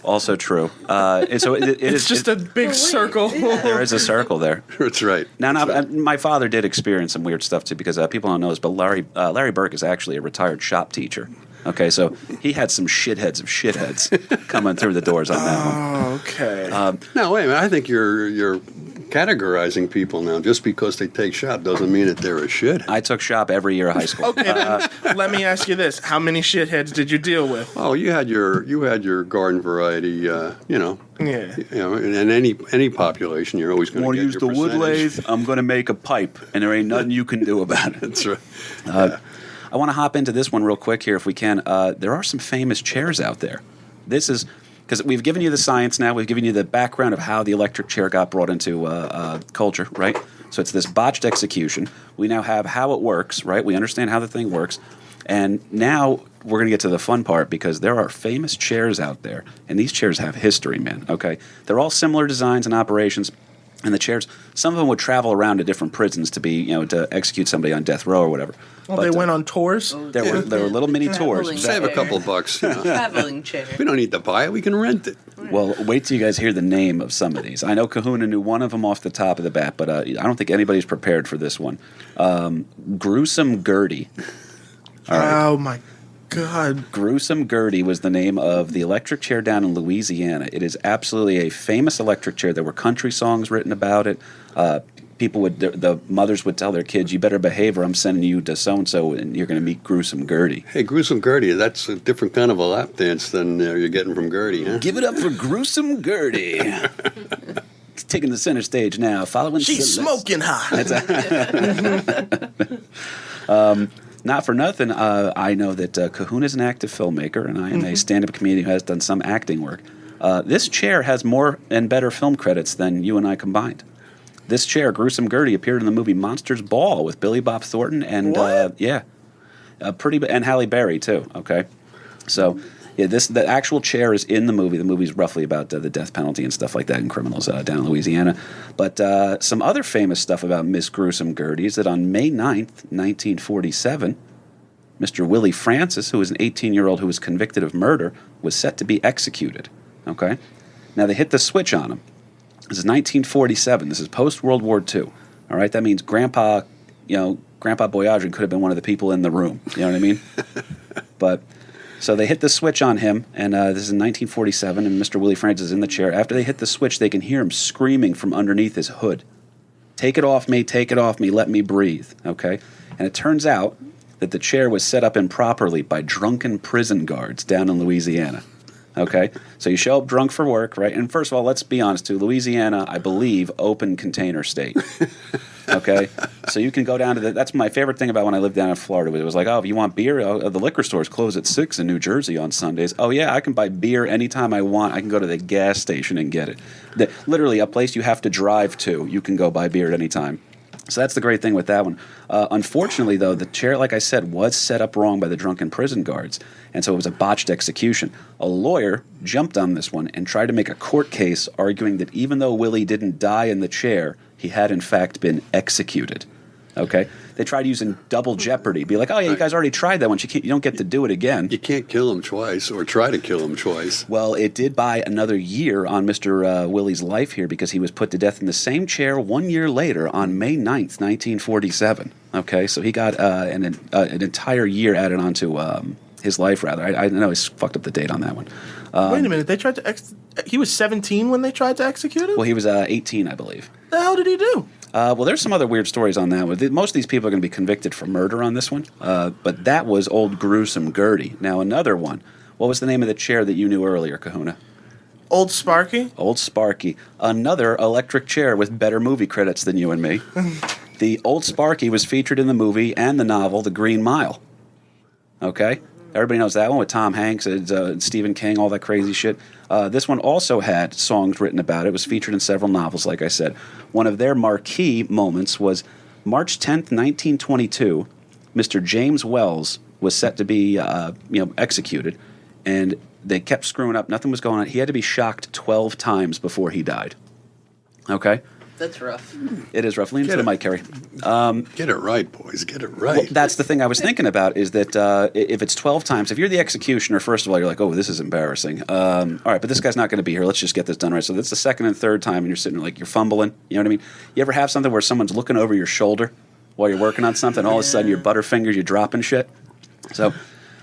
Also true. And so it It's is just a big circle. there is a circle there. that's right. Now, my father did experience some weird stuff too, because people don't know this, but Larry Burke is actually a retired shop teacher. Okay, so he had some shitheads of shitheads coming through the doors on that one. Oh, okay. No, wait a minute. I think you're categorizing people now. Just because they take shop doesn't mean that they're a shit. I took shop every year of high school. Okay, then let me ask you this: how many shitheads did you deal with? Oh, you had your garden variety. Yeah. In any population, you're always going Want to to get use your the wood percentage. lathe? I'm going to make a pipe, and there ain't nothing you can do about it. That's right. I want to hop into this one real quick here, if we can. There are some famous chairs out there. This is because we've given you the science now. We've given you the background of how the electric chair got brought into culture, right? So it's this botched execution. We now have how it works, right? We understand how the thing works. And now we're going to get to the fun part, because there are famous chairs out there, and these chairs have history, man, okay? They're all similar designs and operations. And the chairs, some of them would travel around to different prisons to be, to execute somebody on death row or whatever. Well, But, they went on tours. There were little mini tours. Traveling Save a chair. couple bucks. Traveling chair. We don't need to buy it. We can rent it. Well, wait till you guys hear the name of some of these. I know Kahuna knew one of them off the top of the bat, but I don't think anybody's prepared for this one. Gruesome Gertie. All right. Oh my God. Gruesome Gertie was the name of the electric chair down in Louisiana. It is absolutely a famous electric chair. There were country songs written about it. The mothers would tell their kids, "You better behave, or I'm sending you to so and so, and you're going to meet Gruesome Gertie." Hey, Gruesome Gertie, that's a different kind of a lap dance than you're getting from Gertie, huh? Give it up for Gruesome Gertie. He's taking the center stage now, following She's Celeste. smoking hot. Not for nothing, I know that Kahuna is an active filmmaker, and I am a stand-up comedian who has done some acting work. This chair has more and better film credits than you and I combined. This chair, Gruesome Gertie, appeared in the movie Monsters Ball with Billy Bob Thornton and What? and Halle Berry too. Okay, So, yeah, the actual chair is in the movie. The movie's roughly about the death penalty and stuff like that in criminals down in Louisiana. But some other famous stuff about Miss Gruesome Gertie is that on May 9th, 1947, Mr. Willie Francis, who was an 18-year-old who was convicted of murder, was set to be executed. Okay? Now, they hit the switch on him. This is 1947. This is post-World War II. All right? That means Grandpa Boyajian could have been one of the people in the room. You know what I mean? But... So they hit the switch on him, and this is in 1947, and Mr. Willie Francis is in the chair. After they hit the switch, they can hear him screaming from underneath his hood. Take it off me, let me breathe, okay? And it turns out that the chair was set up improperly by drunken prison guards down in Louisiana, okay? So you show up drunk for work, right? And first of all, let's be honest, too. Louisiana, I believe, open container state. Okay, so you can go down to that's my favorite thing about when I lived down in Florida. It was like, oh, if you want beer, the liquor stores close at 6 in New Jersey on Sundays. Oh, yeah, I can buy beer anytime I want. I can go to the gas station and get it. Literally, a place you have to drive to, you can go buy beer at any time. So that's the great thing with that one. Unfortunately, though, the chair, like I said, was set up wrong by the drunken prison guards, and so it was a botched execution. A lawyer jumped on this one and tried to make a court case arguing that even though Willie didn't die in the chair, he had, in fact, been executed. Okay? They tried using double jeopardy. Be like, oh, yeah, you guys already tried that once. You don't get to do it again. You can't kill him twice or try to kill him twice. Well, it did buy another year on Mr. Willie's life here because he was put to death in the same chair 1 year later on May 9th, 1947. Okay? So he got an entire year added onto his life, rather. I know he's fucked up the date on that one. Wait a minute. They tried to he was 17 when they tried to execute him? Well, he was 18, I believe. The hell did he do? Well, there's some other weird stories on that one. Most of these people are going to be convicted for murder on this one, but that was Old Gruesome Gertie. Now, another one. What was the name of the chair that you knew earlier, Kahuna? Old Sparky? Old Sparky. Another electric chair with better movie credits than you and me. The Old Sparky was featured in the movie and the novel The Green Mile. Okay? Everybody knows that one with Tom Hanks and Stephen King, all that crazy shit. This one also had songs written about it. It was featured in several novels, like I said. One of their marquee moments was March 10th, 1922. Mr. James Wells was set to be executed, and they kept screwing up. Nothing was going on. He had to be shocked 12 times before he died. Okay? That's rough. It is rough. Lean into the mic, Kerry. Get it right, boys. Get it right. Well, that's the thing I was thinking about is that if it's 12 times, if you're the executioner, first of all, you're like, oh, this is embarrassing. All right, but this guy's not going to be here. Let's just get this done right. So that's the second and third time, and you're sitting there like you're fumbling. You know what I mean? You ever have something where someone's looking over your shoulder while you're working on something, all of a sudden your butterfingers, you're dropping shit? So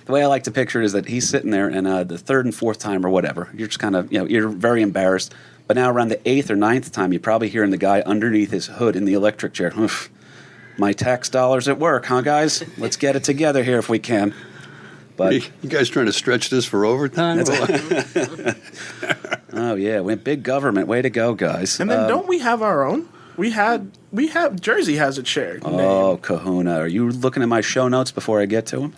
the way I like to picture it is that he's sitting there, and the third and fourth time or whatever, you're just kind of, you're very embarrassed. But now around the 8th or 9th time, you're probably hearing the guy underneath his hood in the electric chair. Oof, my tax dollars at work, huh, guys? Let's get it together here if we can. But you guys trying to stretch this for overtime? Oh, yeah. Big government. Way to go, guys. And then don't we have our own? We have Jersey has a chair. Oh, Kahuna. Are you looking at my show notes before I get to them?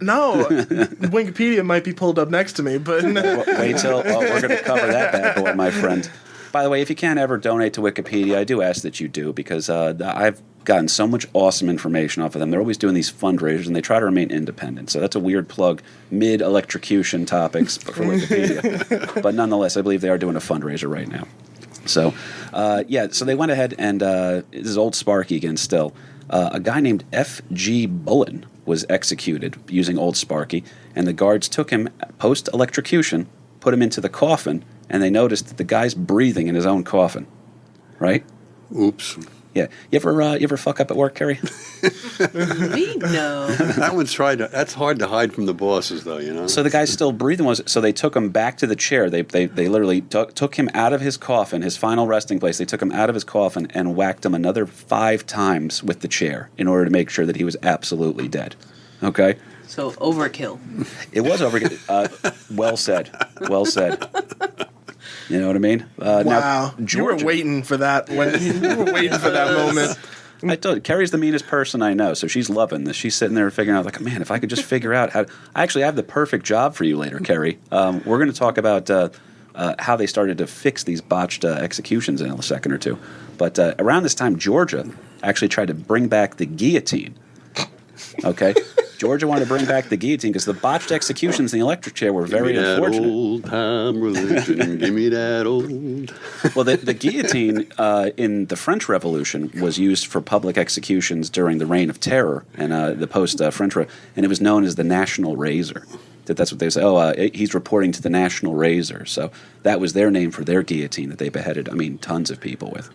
No. Wikipedia might be pulled up next to me, but... Wait till... Oh, we're going to cover that bad boy, my friend. By the way, if you can't ever donate to Wikipedia, I do ask that you do, because I've gotten so much awesome information off of them. They're always doing these fundraisers, and they try to remain independent. So that's a weird plug, mid-electrocution topics for Wikipedia. But nonetheless, I believe they are doing a fundraiser right now. So, so they went ahead and this is Old Sparky again still. A guy named F.G. Bullen was executed using Old Sparky, and the guards took him post-electrocution, put him into the coffin, and they noticed that the guy's breathing in his own coffin. Right? Oops. Yeah. You ever fuck up at work, Kerry? Me? No. That's hard to hide from the bosses, though, you know? So the guy's still breathing. So they took him back to the chair. They literally took him out of his coffin, his final resting place. They took him out of his coffin and whacked him another 5 times with the chair in order to make sure that he was absolutely dead. Okay? So overkill. It was overkill. Well said. Well said. You know what I mean? Wow. Now, you were waiting for that. You were waiting for that moment. I told you, Carrie's the meanest person I know, so she's loving this. She's sitting there figuring out, like, man, if I could just figure out how... I actually have the perfect job for you later, Carrie. We're going to talk about how they started to fix these botched executions in a second or two. But around this time, Georgia actually tried to bring back the guillotine. Okay? Georgia wanted to bring back the guillotine because the botched executions in the electric chair were very Give me that unfortunate. old time religion. Give me that old. Well, the guillotine in the French Revolution was used for public executions during the Reign of Terror and the post-French, and it was known as the National Razor. That's what they say. Oh, he's reporting to the National Razor. So that was their name for their guillotine that they beheaded, tons of people with.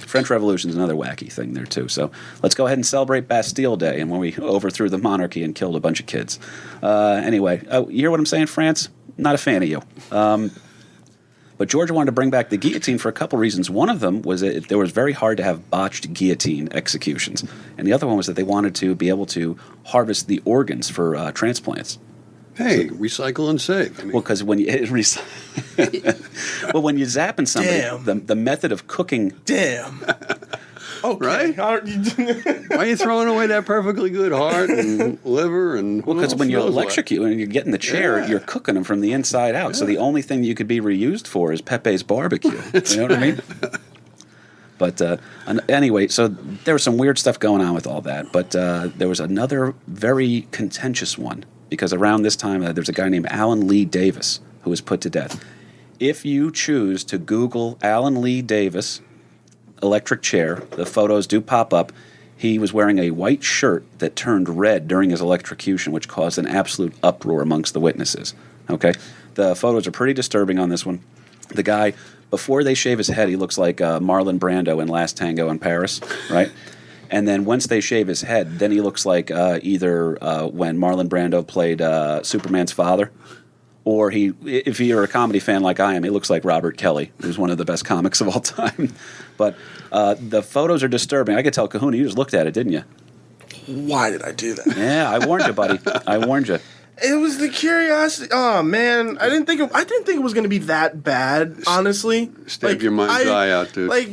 French Revolution is another wacky thing there, too. So let's go ahead and celebrate Bastille Day and when we overthrew the monarchy and killed a bunch of kids. Anyway, you hear what I'm saying, France? Not a fan of you. But Georgia wanted to bring back the guillotine for a couple reasons. One of them was that it was very hard to have botched guillotine executions. And the other one was that they wanted to be able to harvest the organs for transplants. Hey, recycle and save. Well, because when you when you zap in somebody, Damn. the method of cooking. Damn. Okay. Right? Why are you throwing away that perfectly good heart and liver and? Well, because when you knows what? electrocute and you get in the chair, Yeah. you're cooking them from the inside out. So the only thing you could be reused for is Pepe's barbecue. You know what I mean? But anyway, so there was some weird stuff going on with all that. But there was another very contentious one. Because around this time, there's a guy named Alan Lee Davis who was put to death. If you choose to Google Alan Lee Davis electric chair, the photos do pop up. He was wearing a white shirt that turned red during his electrocution, which caused an absolute uproar amongst the witnesses. Okay, the photos are pretty disturbing on this one. The guy, before they shave his head, he looks like Marlon Brando in Last Tango in Paris, right? And then once they shave his head, then he looks like either when Marlon Brando played Superman's father, or if you're a comedy fan like I am, he looks like Robert Kelly, who's one of the best comics of all time. But the photos are disturbing. I could tell Kahuna, you just looked at it, didn't you? Why did I do that? Yeah, I warned you, buddy. I warned you. It was the curiosity. Oh man, I didn't think it was going to be that bad. Honestly, Stab your mind's eye out, dude. Like,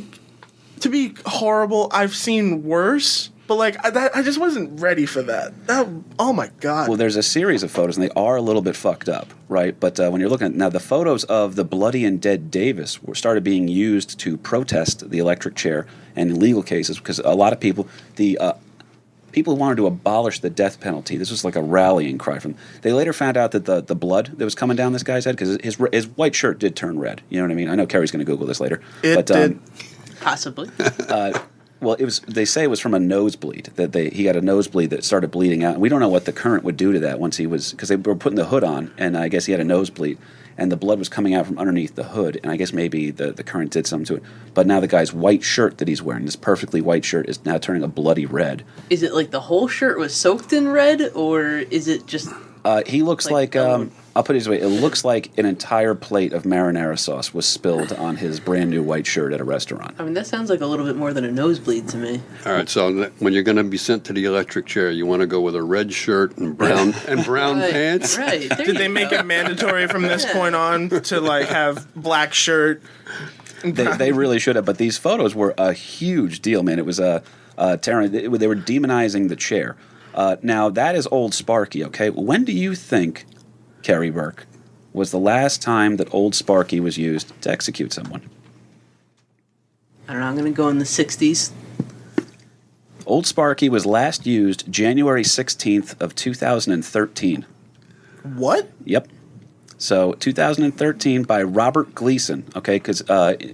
to be horrible, I've seen worse. But I just wasn't ready for that. Oh my god. Well, there's a series of photos, and they are a little bit fucked up, right? But when you're looking at now, the photos of the bloody and dead Davis started being used to protest the electric chair and in legal cases because a lot of people, people who wanted to abolish the death penalty, this was like a rallying cry from. They later found out that the blood that was coming down this guy's head because his white shirt did turn red. You know what I mean? I know Kerry's going to Google this later. It did. Possibly. Well, they say it was from a nosebleed, that he got a nosebleed that started bleeding out. And we don't know what the current would do to that once because they were putting the hood on, and I guess he had a nosebleed, and the blood was coming out from underneath the hood, and I guess maybe the current did something to it. But now the guy's white shirt that he's wearing, this perfectly white shirt, is now turning a bloody red. Is it like the whole shirt was soaked in red, or is it just... He looks like I'll put it this way, it looks like an entire plate of marinara sauce was spilled on his brand new white shirt at a restaurant. I mean, that sounds like a little bit more than a nosebleed to me. All right, so when you're going to be sent to the electric chair, you want to go with a red shirt and brown Right, pants. Right. There Did you they make go. it mandatory from this point on to have black shirt? They really should have, but these photos were a huge deal, man. It was Taryn, they were demonizing the chair. Now, that is old Sparky, okay? When do you think, Kerry Burke, was the last time that old Sparky was used to execute someone? I don't know, I'm going to go in the 60s. Old Sparky was last used January 16th of 2013. What? Yep. So 2013 by Robert Gleason, okay? Because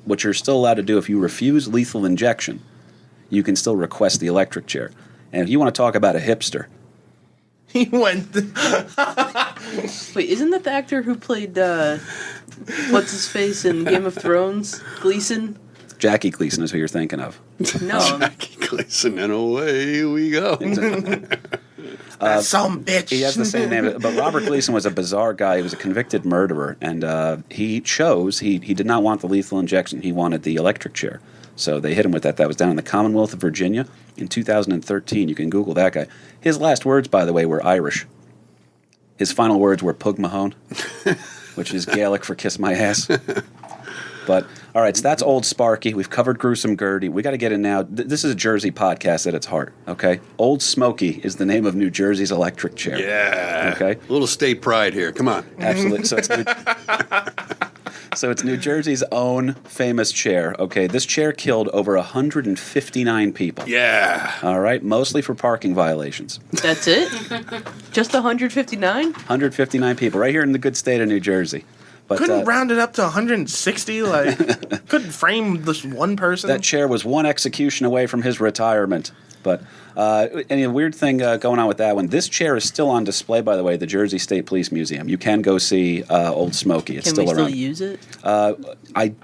what you're still allowed to do if you refuse lethal injection, you can still request the electric chair. And if you want to talk about a hipster, He went. Wait, isn't that the actor who played, what's his face in Game of Thrones? Gleason? Jackie Gleason is who you're thinking of. No. Jackie Gleason, and away we go. Some bitch. He has the same name, but Robert Gleason was a bizarre guy. He was a convicted murderer, and he did not want the lethal injection. He wanted the electric chair. So they hit him with that. That was down in the Commonwealth of Virginia in 2013. You can Google that guy. His last words, by the way, were Irish. His final words were Pug Mahone, which is Gaelic for kiss my ass. But, all right, so that's old Sparky. We've covered Gruesome Gertie. We got to get in now. This is a Jersey podcast at its heart, okay? Old Smoky is the name of New Jersey's electric chair. Yeah. Okay. A little state pride here. Come on. Absolutely. So So it's New Jersey's own famous chair. Okay, this chair killed over 159 people. Yeah. All right, mostly for parking violations. That's it? Just 159? 159 people right here in the good state of New Jersey. But Couldn't round it up to 160. Like, couldn't frame this one person. that chair was one execution away from his retirement. But any weird thing going on with that one. This chair is still on display, by the way, at the Jersey State Police Museum. You can go see Old Smoky. It's Can still we still around. use it?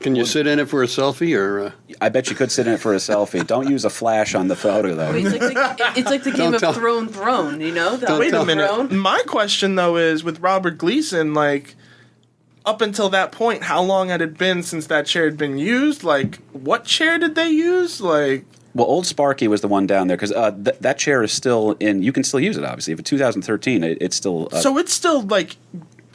Can you sit in it for a selfie or? I bet you could sit in it for a selfie. Don't use a flash on the photo, though. It's like the Game Don't of tell- Throne, you know? The Wait a tell- minute. Throne. My question though is with Robert Gleason, like, up until that point, how long had it been since that chair had been used? Like, what chair did they use? Like, Well, Old Sparky was the one down there because that chair is still in. You can still use it, obviously. If it's 2013, it's still. so it's still like,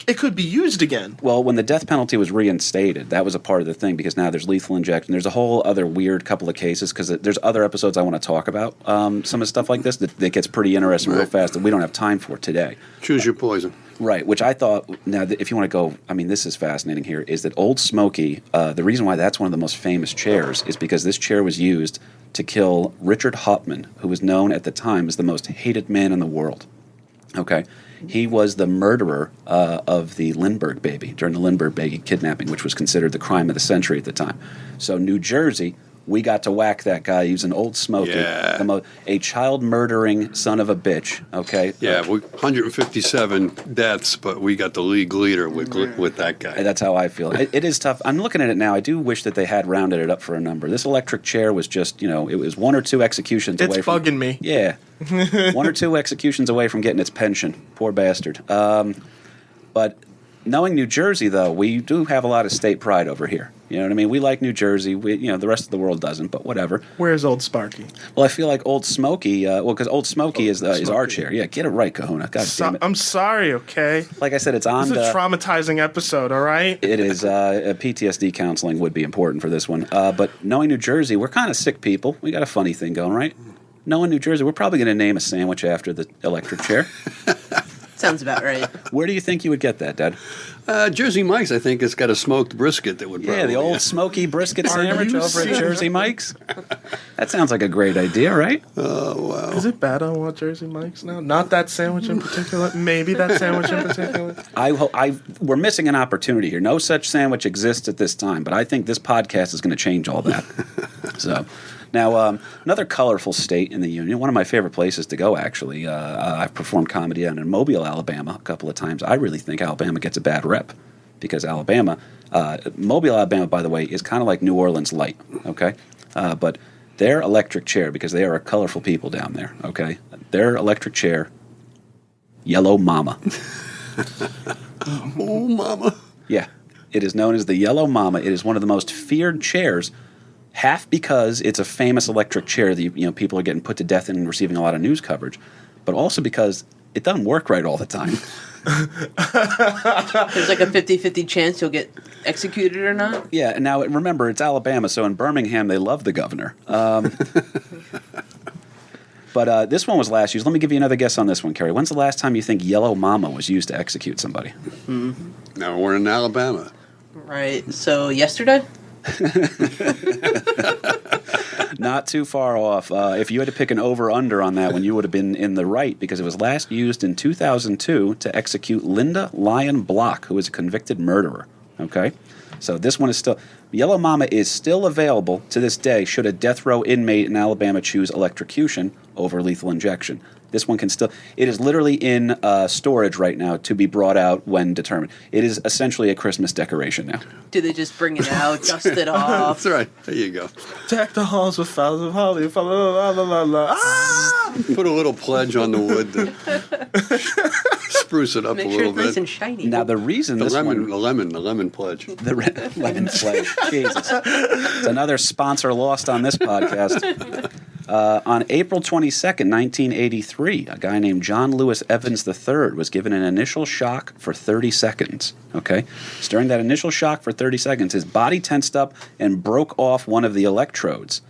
it could be used again. Well, when the death penalty was reinstated, that was a part of the thing because now there's lethal injection. There's a whole other weird couple of cases because there's other episodes I want to talk about. Some of the stuff like this that gets pretty interesting real Right. fast that we don't have time for today. Choose your poison. Right, which I thought, now if you want to go, I mean, this is fascinating here, is that Old Smoky, the reason why that's one of the most famous chairs is because this chair was used to kill Richard Hauptmann, who was known at the time as the most hated man in the world. Okay? He was the murderer of the Lindbergh baby during the Lindbergh baby kidnapping, which was considered the crime of the century at the time. So New Jersey, we got to whack that guy using Old Smoky, Yeah. a child-murdering son of a bitch, okay? Yeah, 157 deaths, but we got the league leader with that guy. That's how I feel. It is tough. I'm looking at it now. I do wish that they had rounded it up for a number. This electric chair was just, it was one or two executions It's away from... bugging me. Yeah. One or two executions away from getting its pension. Poor bastard. But knowing New Jersey, though, we do have a lot of state pride over here. You know what I mean? We like New Jersey. The rest of the world doesn't, but whatever. Where's Old Sparky? Well, I feel like Old Smoky, because Old Smoky is our chair. Yeah, get it right, Kahuna. God damn it. I'm sorry, okay? Like I said, it's on This is a the... traumatizing episode, all right? It is PTSD counseling would be important for this one. But knowing New Jersey, we're kind of sick people. We got a funny thing going, right? Knowing New Jersey, we're probably going to name a sandwich after the electric chair. Sounds about right. Where do you think you would get that, Dad? Jersey Mike's, I think, has got a smoked brisket that would probably... Yeah, the old smoky brisket Are sandwich you over at serious? Jersey Mike's. That sounds like a great idea, right? Is it bad on what Jersey Mike's now? Not that sandwich in particular. Maybe that sandwich in particular. We're missing an opportunity here. No such sandwich exists at this time, but I think this podcast is going to change all that. So... Now, another colorful state in the Union, one of my favorite places to go, actually. I've performed comedy down in Mobile, Alabama, a couple of times. I really think Alabama gets a bad rep because Mobile, Alabama, by the way, is kind of like New Orleans light, okay? But their electric chair, because they are a colorful people down there, okay? Their electric chair, Yellow Mama. Oh, mama. Yeah, it is known as the Yellow Mama. It is one of the most feared chairs. Half because it's a famous electric chair that people are getting put to death in and receiving a lot of news coverage, but also because it doesn't work right all the time. There's like a 50-50 chance you'll get executed or not. Yeah, and now remember, it's Alabama, so in Birmingham they love the governor. But this one was last used. Let me give you another guess on this one, Kerry. When's the last time you think Yellow Mama was used to execute somebody? Now we're in Alabama. Right. So yesterday? Not too far off. If you had to pick an over-under on that one, you would have been in the right because it was last used in 2002 to execute Linda Lyon Block, who was a convicted murderer. Okay? So this one is still... Yellow Mama is still available to this day should a death row inmate in Alabama choose electrocution over lethal injection. This one can still... It is literally in storage right now to be brought out when determined. It is essentially a Christmas decoration now. Do they just bring it out, dust it off? That's right. There you go. Deck the halls with flowers of holly. La, la, la, la, la. Ah! Put a little pledge on the wood to spruce it up Make a sure little it's nice bit. and shiny. Now, the reason The this lemon pledge. The lemon pledge. Jesus. It's another sponsor lost on this podcast. On April 22nd, 1983, a guy named John Lewis Evans III was given an initial shock for 30 seconds. Okay? So during that initial shock for 30 seconds, his body tensed up and broke off one of the electrodes.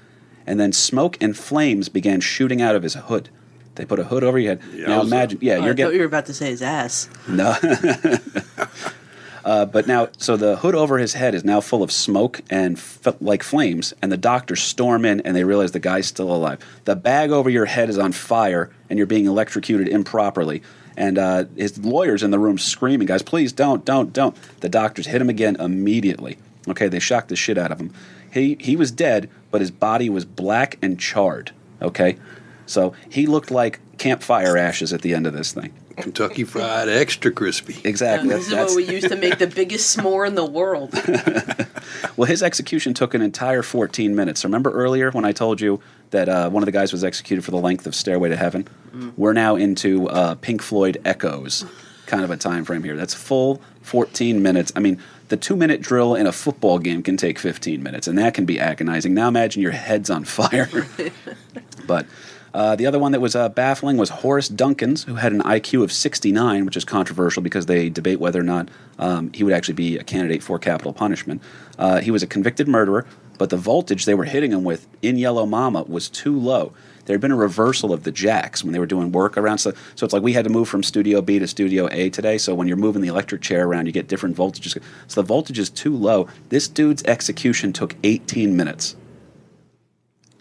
And then smoke and flames began shooting out of his hood. They put a hood over your head. Now Yowza. imagine, Oh, I you're thought getting... you were about to say his ass. No. But now, so the hood over his head is now full of smoke and like flames, and the doctors storm in and they realize the guy's still alive. The bag over your head is on fire, and you're being electrocuted improperly. And his lawyer's in the room screaming, guys, please don't. The doctors hit him again immediately. Okay, they shocked the shit out of him. He was dead, but his body was black and charred. Okay, so he looked like campfire ashes at the end of this thing. Kentucky Fried Extra Crispy. Exactly. This is what we used to make the biggest s'more in the world. Well, his execution took an entire 14 minutes. Remember earlier when I told you that one of the guys was executed for the length of Stairway to Heaven? We're now into Pink Floyd Echoes kind of a time frame here. That's full 14 minutes. I mean, the 2-minute drill in a football game can take 15 minutes, and that can be agonizing. Now imagine your head's on fire. But the other one that was baffling was Horace Duncans, who had an IQ of 69, which is controversial because they debate whether or not he would actually be a candidate for capital punishment. He was a convicted murderer, but the voltage they were hitting him with in Yellow Mama was too low. There had been a reversal of the jacks when they were doing work around. So it's like we had to move from Studio B to Studio A today. So when you're moving the electric chair around, you get different voltages. So the voltage is too low. This dude's execution took 18 minutes.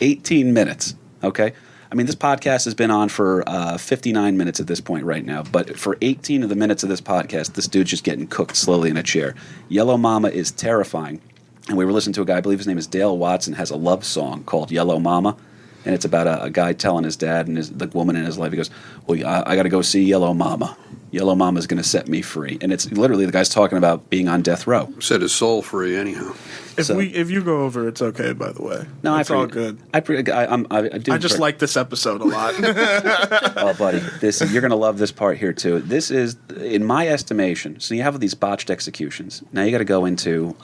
18 minutes, okay? I mean, this podcast has been on for 59 minutes at this point right now, but for 18 of the minutes of this podcast, this dude's just getting cooked slowly in a chair. Yellow Mama is terrifying, and we were listening to a guy, I believe his name is Dale Watson, has a love song called Yellow Mama, and it's about a guy telling his dad and the woman in his life, he goes, well, I got to go see Yellow Mama. Yellow Mama's going to set me free. And it's literally the guy's talking about being on death row. Set his soul free, anyhow. If you go over, it's okay. By the way, No, it's all good. I just like this episode a lot. Oh, buddy, you're going to love this part here too. This is, in my estimation, so you have these botched executions. Now you got to go into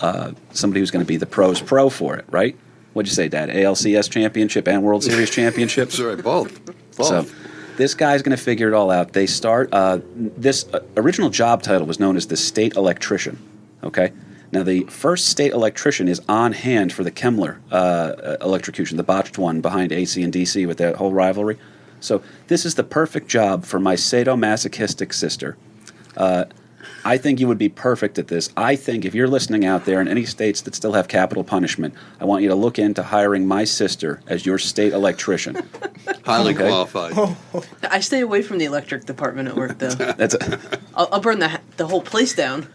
somebody who's going to be the pros pro for it, right? What'd you say, Dad? ALCS championship and World Series championship? That's right, both. So this guy's going to figure it all out. They start, this original job title was known as the state electrician, okay? Now, the first state electrician is on hand for the Kemmler electrocution, the botched one behind AC and DC with that whole rivalry. So this is the perfect job for my sadomasochistic sister. I think you would be perfect at this. I think if you're listening out there in any states that still have capital punishment, I want you to look into hiring my sister as your state electrician. Highly qualified. I stay away from the electric department at work, though. I'll burn the whole place down.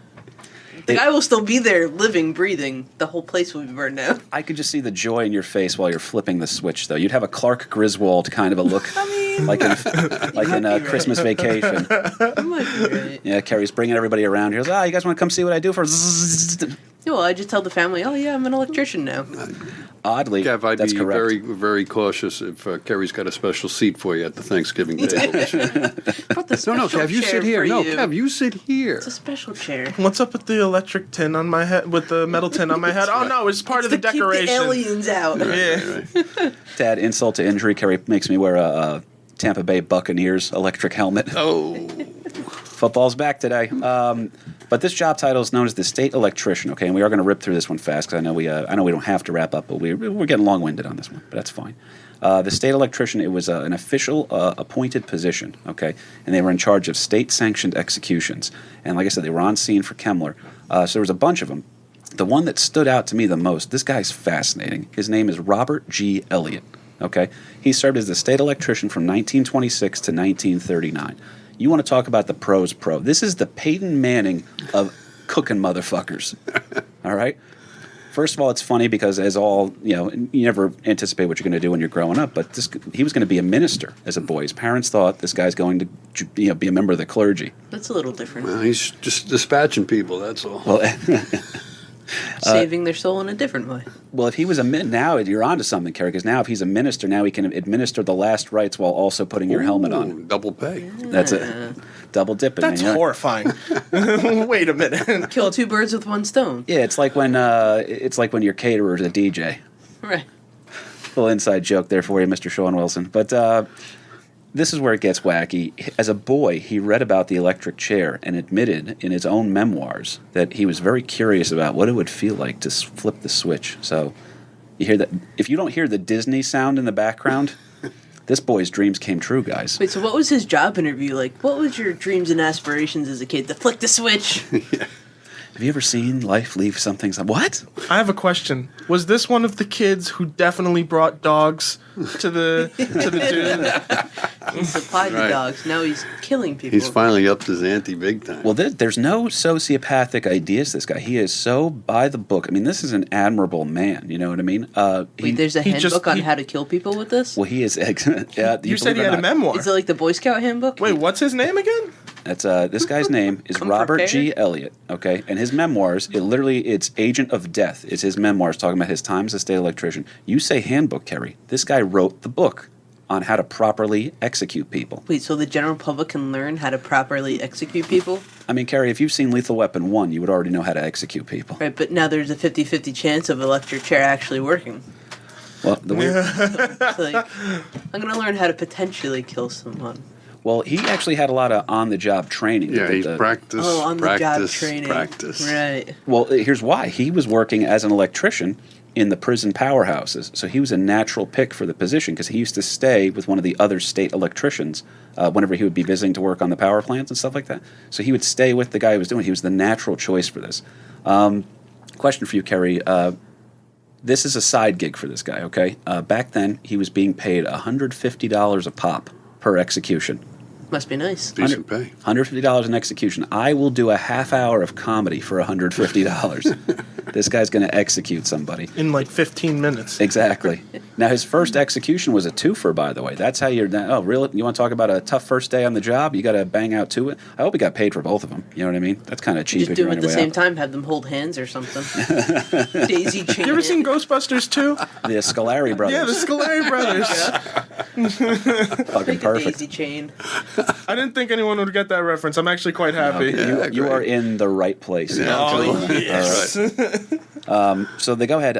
The guy will still be there, living, breathing. The whole place will be burned down. I could just see the joy in your face while you're flipping the switch, though. You'd have a Clark Griswold kind of a look, like in Christmas Vacation. You might be right. Yeah, Carrie's bringing everybody around. He goes, you guys want to come see what I do for? Yeah, well, I just tell the family, oh yeah, I'm an electrician now. Oddly, Kev, I'd that's be correct. very, very cautious if Kerry's got a special seat for you at the Thanksgiving table. Brought the No, special Kev, you chair sit here. for No, you. Kev, you sit here. It's a special chair. What's up with the electric tin on my head? With the metal tin on my head? Oh no, it's part of the To keep decoration. the aliens out. Yeah. To add insult to injury, Carrie makes me wear a Tampa Bay Buccaneers electric helmet. Oh, Football's back today. But this job title is known as the state electrician. Okay, and we are going to rip through this one fast because I know we don't have to wrap up, but we're getting long-winded on this one. But that's fine. The state electrician, it was an official appointed position. Okay, and they were in charge of state-sanctioned executions. And like I said, they were on scene for Kemmler. So there was a bunch of them. The one that stood out to me the most, this guy's fascinating. His name is Robert G. Elliott. Okay, he served as the state electrician from 1926 to 1939. You want to talk about the pros pro. This is the Peyton Manning of cooking motherfuckers. All right? First of all, it's funny because you never anticipate what you're going to do when you're growing up, but he was going to be a minister as a boy. His parents thought this guy's going to be a member of the clergy. That's a little different. well, he's just dispatching people, that's all. Well, Saving their soul in a different way. well, if he was now you're onto something, Kerry, because now if he's a minister, now he can administer the last rites while also putting your helmet on. Ooh, double pay. That's it. Double dipping. That's man. horrifying. Wait a minute. Kill two birds with one stone. Yeah, it's like when your caterer is a DJ. Right. Little inside joke there for you, Mr. Sean Wilson. But this is where it gets wacky. As a boy, he read about the electric chair and admitted in his own memoirs that he was very curious about what it would feel like to flip the switch. So you hear that. If you don't hear the Disney sound in the background, this boy's dreams came true, guys. Wait, so what was his job interview like? What was your dreams and aspirations as a kid? To flick the switch? If Have you ever seen life leave something? What? I have a question. Was this one of the kids who definitely brought dogs to the dude? He supplied the Right. dogs. Now he's killing people. He's finally upped his ante big time. Well, there's no sociopathic ideas. This guy, he is so by the book. I mean, this is an admirable man. You know what I mean? Wait, there's a he handbook just- on he- how to kill people with this? Well, he is. Yeah, You said he had a memoir. Is it like the Boy Scout handbook? Wait, what's his name again? That's this guy's name is Come Robert prepared. G. Elliott. Okay, and his memoirs. It's Agent of Death. It's his memoirs talking about his time as a state electrician. You say handbook, Kerry. This guy wrote the book on how to properly execute people. Wait, so the general public can learn how to properly execute people? I mean, Kerry, if you've seen Lethal Weapon 1, you would already know how to execute people. Right, but now there's a 50-50 chance of electric chair actually working. Well, the weird. So, like, I'm going to learn how to potentially kill someone. Well, he actually had a lot of on-the-job training. Yeah, he's The- practice. Oh, on the job practice, training. Practice. Right. Well, here's why. He was working as an electrician in the prison powerhouses, so he was a natural pick for the position because he used to stay with one of the other state electricians whenever he would be visiting to work on the power plants and stuff like that. So he would stay with the guy who was doing it. He was the natural choice for this. Question for you, Kerry. This is a side gig for this guy, okay? Back then, he was being paid $150 a pop per execution. Must be nice. Decent pay. $150 an execution. I will do a half hour of comedy for $150. This guy's going to execute somebody. In like 15 minutes. Exactly. Now, his first execution was a twofer, by the way. That's how you're. Oh, really? You want to talk about a tough first day on the job? You got to bang out two. I hope he got paid for both of them. You know what I mean? That's kind of cheap. Just if do you're it at on the your way same out. time, have them hold hands or something. Daisy chain. You ever it. seen Ghostbusters 2? The Scolari brothers. Yeah, the Scolari brothers. Fucking Like a perfect. daisy chain. I didn't think anyone would get that reference. I'm actually quite happy. Yeah. You are in the right place. Yeah, Oh, cool. yes. Right. So they go ahead.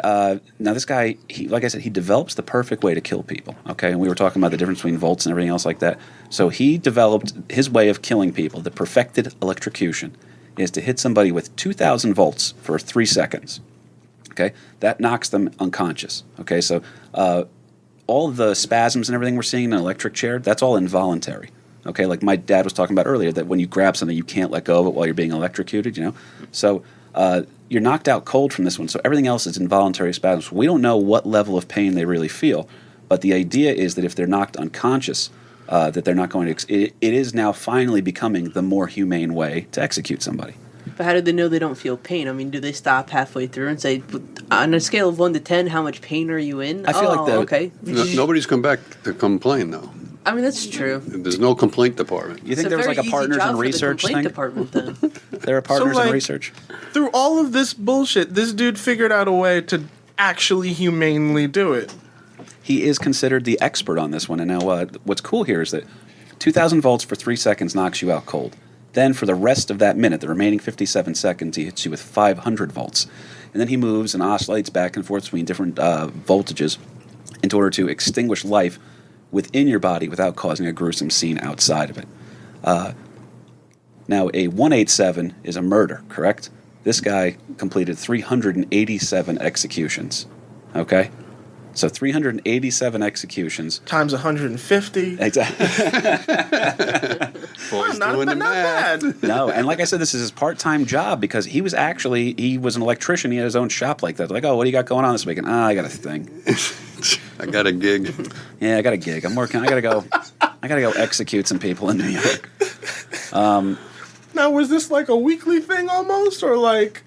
Now this guy, like I said, he develops the perfect way to kill people. Okay, and we were talking about the difference between volts and everything else like that. So he developed his way of killing people. The perfected electrocution is to hit somebody with 2,000 volts for 3 seconds. Okay, that knocks them unconscious. Okay, so all of the spasms and everything we're seeing in an electric chair, that's all involuntary. Okay, like my dad was talking about earlier, that when you grab something, you can't let go of it while you're being electrocuted. You know, so. You're knocked out cold from this one, so everything else is involuntary spasms. We don't know what level of pain they really feel, but the idea is that if they're knocked unconscious, that they're not going to. It is now finally becoming the more humane way to execute somebody. But how do they know they don't feel pain? I mean, do they stop halfway through and say, on a scale of 1 to 10, how much pain are you in? I feel like the- okay. Nobody's come back to complain, though. I mean, that's true. There's no complaint department. You think It's there was very like a easy partners job in for the research complaint thing? department, then. There are partners in like- research. Through all of this bullshit, this dude figured out a way to actually humanely do it. He is considered the expert on this one. And now, what's cool here is that 2,000 volts for 3 seconds knocks you out cold. Then, for the rest of that minute, the remaining 57 seconds, he hits you with 500 volts. And then he moves and oscillates back and forth between different voltages in order to extinguish life within your body without causing a gruesome scene outside of it. Now, a 187 is a murder, correct? This guy completed 387 executions. Okay? So 387 executions. Times 150. Exactly. Boys Not, doing the not math. bad. No, and like I said, this is his part-time job because he was an electrician. He had his own shop like that. Like, oh, what do you got going on this weekend? I got a thing. I got a gig. Yeah, I got a gig. I'm working. I gotta go execute some people in New York. Now, was this like a weekly thing almost, or like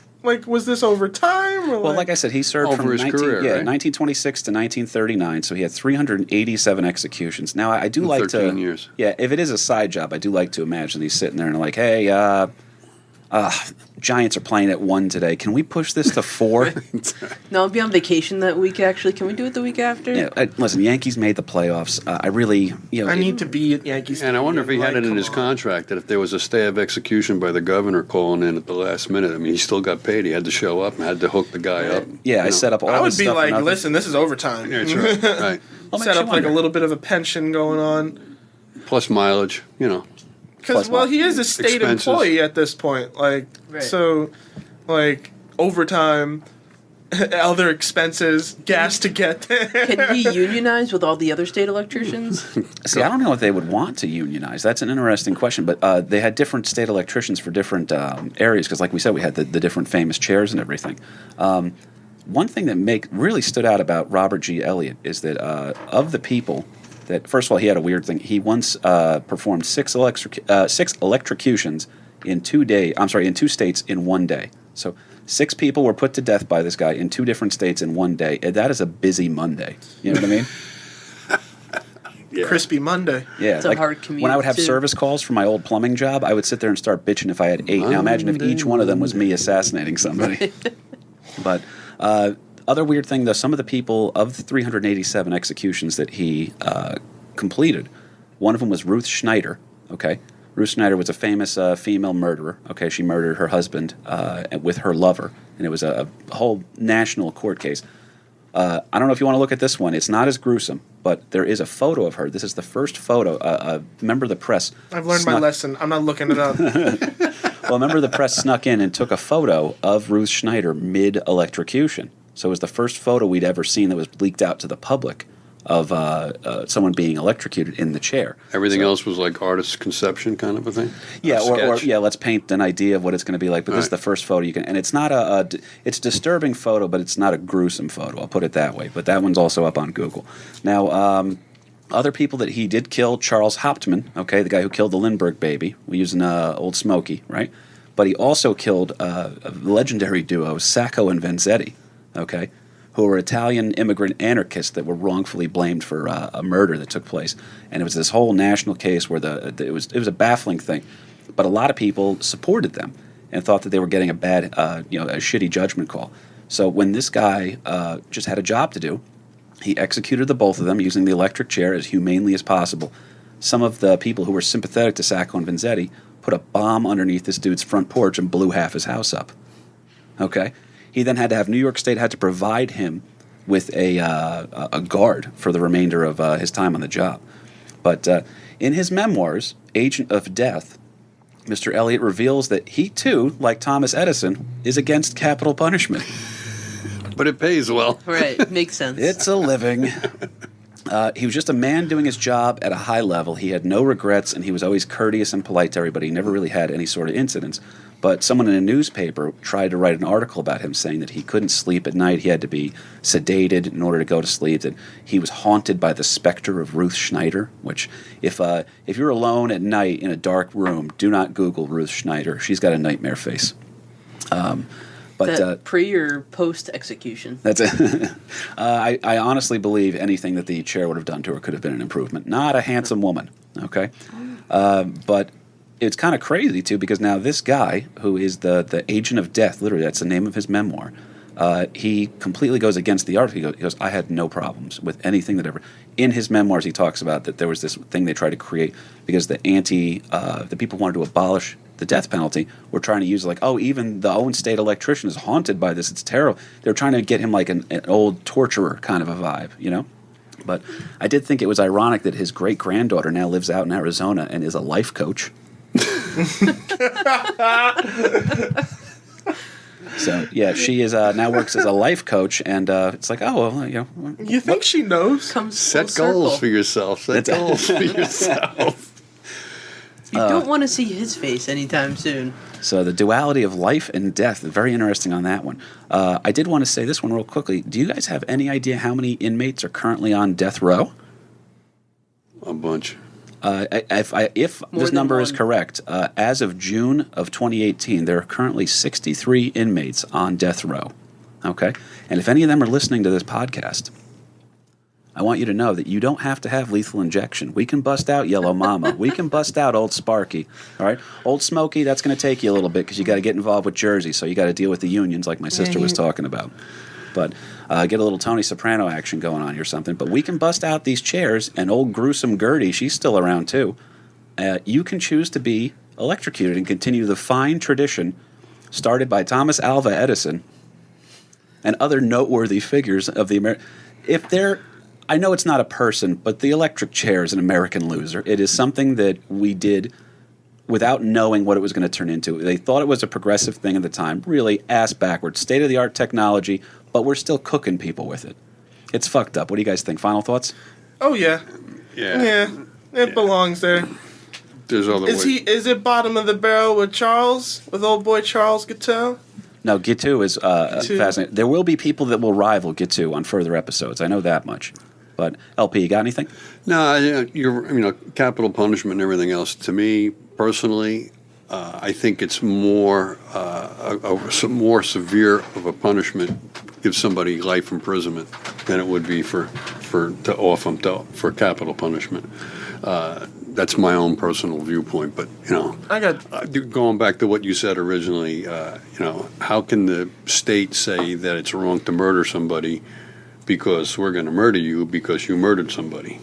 was this over time? Or Well, like I said, he served Over from his career, right? 1926 to 1939, so he had 387 executions. Now, I do In like 13 to, years. yeah, if it is a side job, I do like to imagine he's sitting there and like, hey, Giants are playing at 1 today. Can we push this to 4? No, I'll be on vacation that week, actually. Can we do it the week after? Yeah, listen, Yankees made the playoffs. I really, I need to be at Yankees. And I wonder if he had it in his Come on. contract that if there was a stay of execution by the governor calling in at the last minute, I mean, he still got paid. He had to show up and had to hook the guy up. Yeah, You I know. set up all I would this be stuff for like, nothing. listen, this is overtime. Yeah, that's right. Right. Well, Set makes up you like a wonder. little bit of a pension going on. Plus mileage, you know. Because, Plus well, what? he is a state Expenses. employee at this point. Like, Right. so, like, overtime other expenses, gas to get there. Can he unionize with all the other state electricians? See, I don't know if they would want to unionize. That's an interesting question. But they had different state electricians for different areas because, like we said, we had the different famous chairs and everything. One thing that really stood out about Robert G. Elliott is that of the people that, first of all, he had a weird thing. He once performed six electrocutions in 2 days. I'm sorry, in 2 states in 1 day. So 6 people were put to death by this guy in 2 different states in 1 day. And that is a busy Monday. You know what I mean? Yeah. Crispy Monday. Yeah, It's a hard commute, when I would have too. service calls for my old plumbing job, I would sit there and start bitching if I had 8. Now imagine if each one of them was me assassinating somebody. But other weird thing, though, some of the people of the 387 executions that he completed, one of them was Ruth Schneider. Okay, Ruth Schneider was a famous female murderer. Okay, she murdered her husband with her lover, and it was a whole national court case. I don't know if you want to look at this one. It's not as gruesome, but there is a photo of her. This is the first photo. A member of the press. I've learned my lesson. I'm not looking it up. Well, a member of the press snuck in and took a photo of Ruth Schneider mid-electrocution. So it was the first photo we'd ever seen that was leaked out to the public of someone being electrocuted in the chair. Everything else was like artist's conception kind of a thing? Yeah, or sketch? let's paint an idea of what it's going to be like. But this is the first photo you can, and it's not it's a disturbing photo, but it's not a gruesome photo. I'll put it that way. But that one's also up on Google. Now, other people that he did kill, Charles Hauptmann, okay, the guy who killed the Lindbergh baby. We're using Old Smoky, right? But he also killed a legendary duo, Sacco and Vanzetti, okay, who were Italian immigrant anarchists that were wrongfully blamed for a murder that took place. And it was this whole national case where it was a baffling thing. But a lot of people supported them and thought that they were getting a bad, a shitty judgment call. So when this guy just had a job to do, he executed the both of them using the electric chair as humanely as possible. Some of the people who were sympathetic to Sacco and Vanzetti put a bomb underneath this dude's front porch and blew half his house up. Okay? He then had to have New York State had to provide him with a guard for the remainder of his time on the job. But in his memoirs, Agent of Death, Mr. Elliott reveals that he too, like Thomas Edison, is against capital punishment. But it pays well. Right, makes sense. It's a living. He was just a man doing his job at a high level. He had no regrets, and he was always courteous and polite to everybody. He never really had any sort of incidents. But someone in a newspaper tried to write an article about him saying that he couldn't sleep at night. He had to be sedated in order to go to sleep. That he was haunted by the specter of Ruth Schneider, which if you're alone at night in a dark room, do not Google Ruth Schneider. She's got a nightmare face. But that pre or post execution? That's it. I honestly believe anything that the chair would have done to her could have been an improvement. Not a handsome woman, okay? But it's kind of crazy, too, because now this guy, who is the Agent of Death, literally that's the name of his memoir, he completely goes against the article. He goes, I had no problems with anything that ever... In his memoirs, he talks about that there was this thing they tried to create because the people wanted to abolish the death penalty were trying to use even the Owen State electrician is haunted by this. It's terrible. They were trying to get him like an old torturer kind of a vibe, you know? But I did think it was ironic that his great-granddaughter now lives out in Arizona and is a life coach. So, yeah, she is now works as a life coach, and it's like, oh, well, you know. You think she knows? Comes Set full goals circle. for yourself. Set goals for yourself. You don't want to see his face anytime soon. So the duality of life and death, very interesting on that one. I did want to say this one real quickly. Do you guys have any idea how many inmates are currently on death row? A bunch. If this than number is one. correct, as of June of 2018, there are currently 63 inmates on death row. Okay? And if any of them are listening to this podcast, I want you to know that you don't have to have lethal injection. We can bust out Yellow Mama. We can bust out Old Sparky. All right? Old Smoky, that's going to take you a little bit because you got to get involved with Jersey, so you got to deal with the unions like my sister was talking about. But get a little Tony Soprano action going on or something. But we can bust out these chairs, and old gruesome Gertie, she's still around too. You can choose to be electrocuted and continue the fine tradition started by Thomas Alva Edison and other noteworthy figures of the American. If they're, I know it's not a person, but the electric chair is an American loser. It is something that we did without knowing what it was going to turn into. They thought it was a progressive thing at the time, really ass backwards, state-of-the-art technology, but we're still cooking people with it. It's fucked up. What do you guys think? Final thoughts? Oh yeah, Yeah. it belongs there. There's other ways. Is it bottom of the barrel with old boy Charles Guiteau? No, Gitu is fascinating. There will be people that will rival Gitu on further episodes. I know that much. But LP, you got anything? No, capital punishment and everything else. To me personally, I think it's more more severe of a punishment. Give somebody life imprisonment than it would be to off them for capital punishment. That's my own personal viewpoint, but going back to what you said originally, how can the state say that it's wrong to murder somebody because we're going to murder you because you murdered somebody?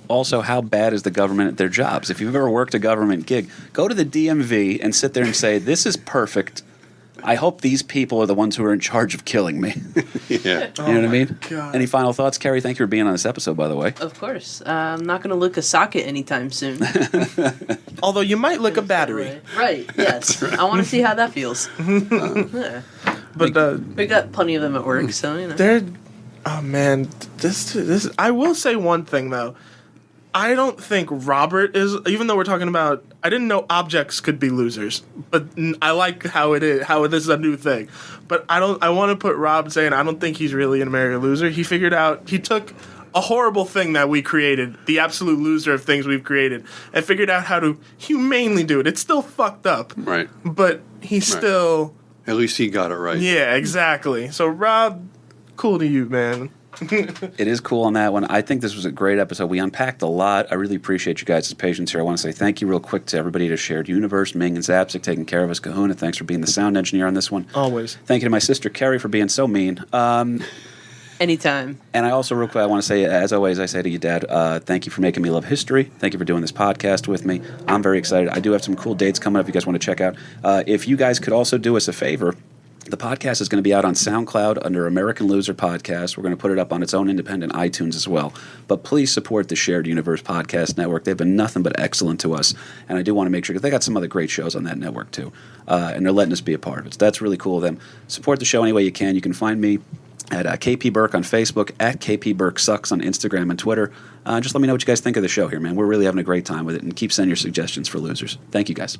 Also, how bad is the government at their jobs? If you've ever worked a government gig, go to the DMV and sit there and say, "This is perfect. I hope these people are the ones who are in charge of killing me." Yeah. You know what I mean? God. Any final thoughts, Carrie? Thank you for being on this episode, by the way. Of course. I'm not going to lick a socket anytime soon. Although you might lick a battery. Right, yes. Right. I want to see how that feels. Yeah. But We got plenty of them at work, so, oh man, this. I will say one thing though. I don't think Robert is. Even though we're talking about, I didn't know objects could be losers, but I like how it is. How this is a new thing, but I don't. I want to put Rob saying I don't think he's really an American loser. He figured out. He took a horrible thing that we created, the absolute loser of things we've created, and figured out how to humanely do it. It's still fucked up, Right. but he's still. At least he got it right. Yeah, exactly. So Rob, cool to you, man. It is cool on that one. I think this was a great episode. We unpacked a lot. I really appreciate you guys' patience here. I want to say thank you real quick to everybody at Shared Universe, Ming and Zapsik taking care of us. Kahuna, thanks for being the sound engineer on this one. Always. Thank you to my sister Carrie for being so mean. anytime. And I also, real quick, I want to say, as always, I say to you, Dad, thank you for making me love history. Thank you for doing this podcast with me. I'm very excited. I do have some cool dates coming up if you guys want to check out. If you guys could also do us a favor, the podcast is going to be out on SoundCloud under American Loser Podcast. We're going to put it up on its own independent iTunes as well. But please support the Shared Universe Podcast Network. They've been nothing but excellent to us. And I do want to make sure, because they got some other great shows on that network too. And they're letting us be a part of it. So that's really cool of them. Support the show any way you can. You can find me at KP Burke on Facebook, at KP Burke Sucks on Instagram and Twitter. Just let me know what you guys think of the show here, man. We're really having a great time with it. And keep sending your suggestions for losers. Thank you, guys.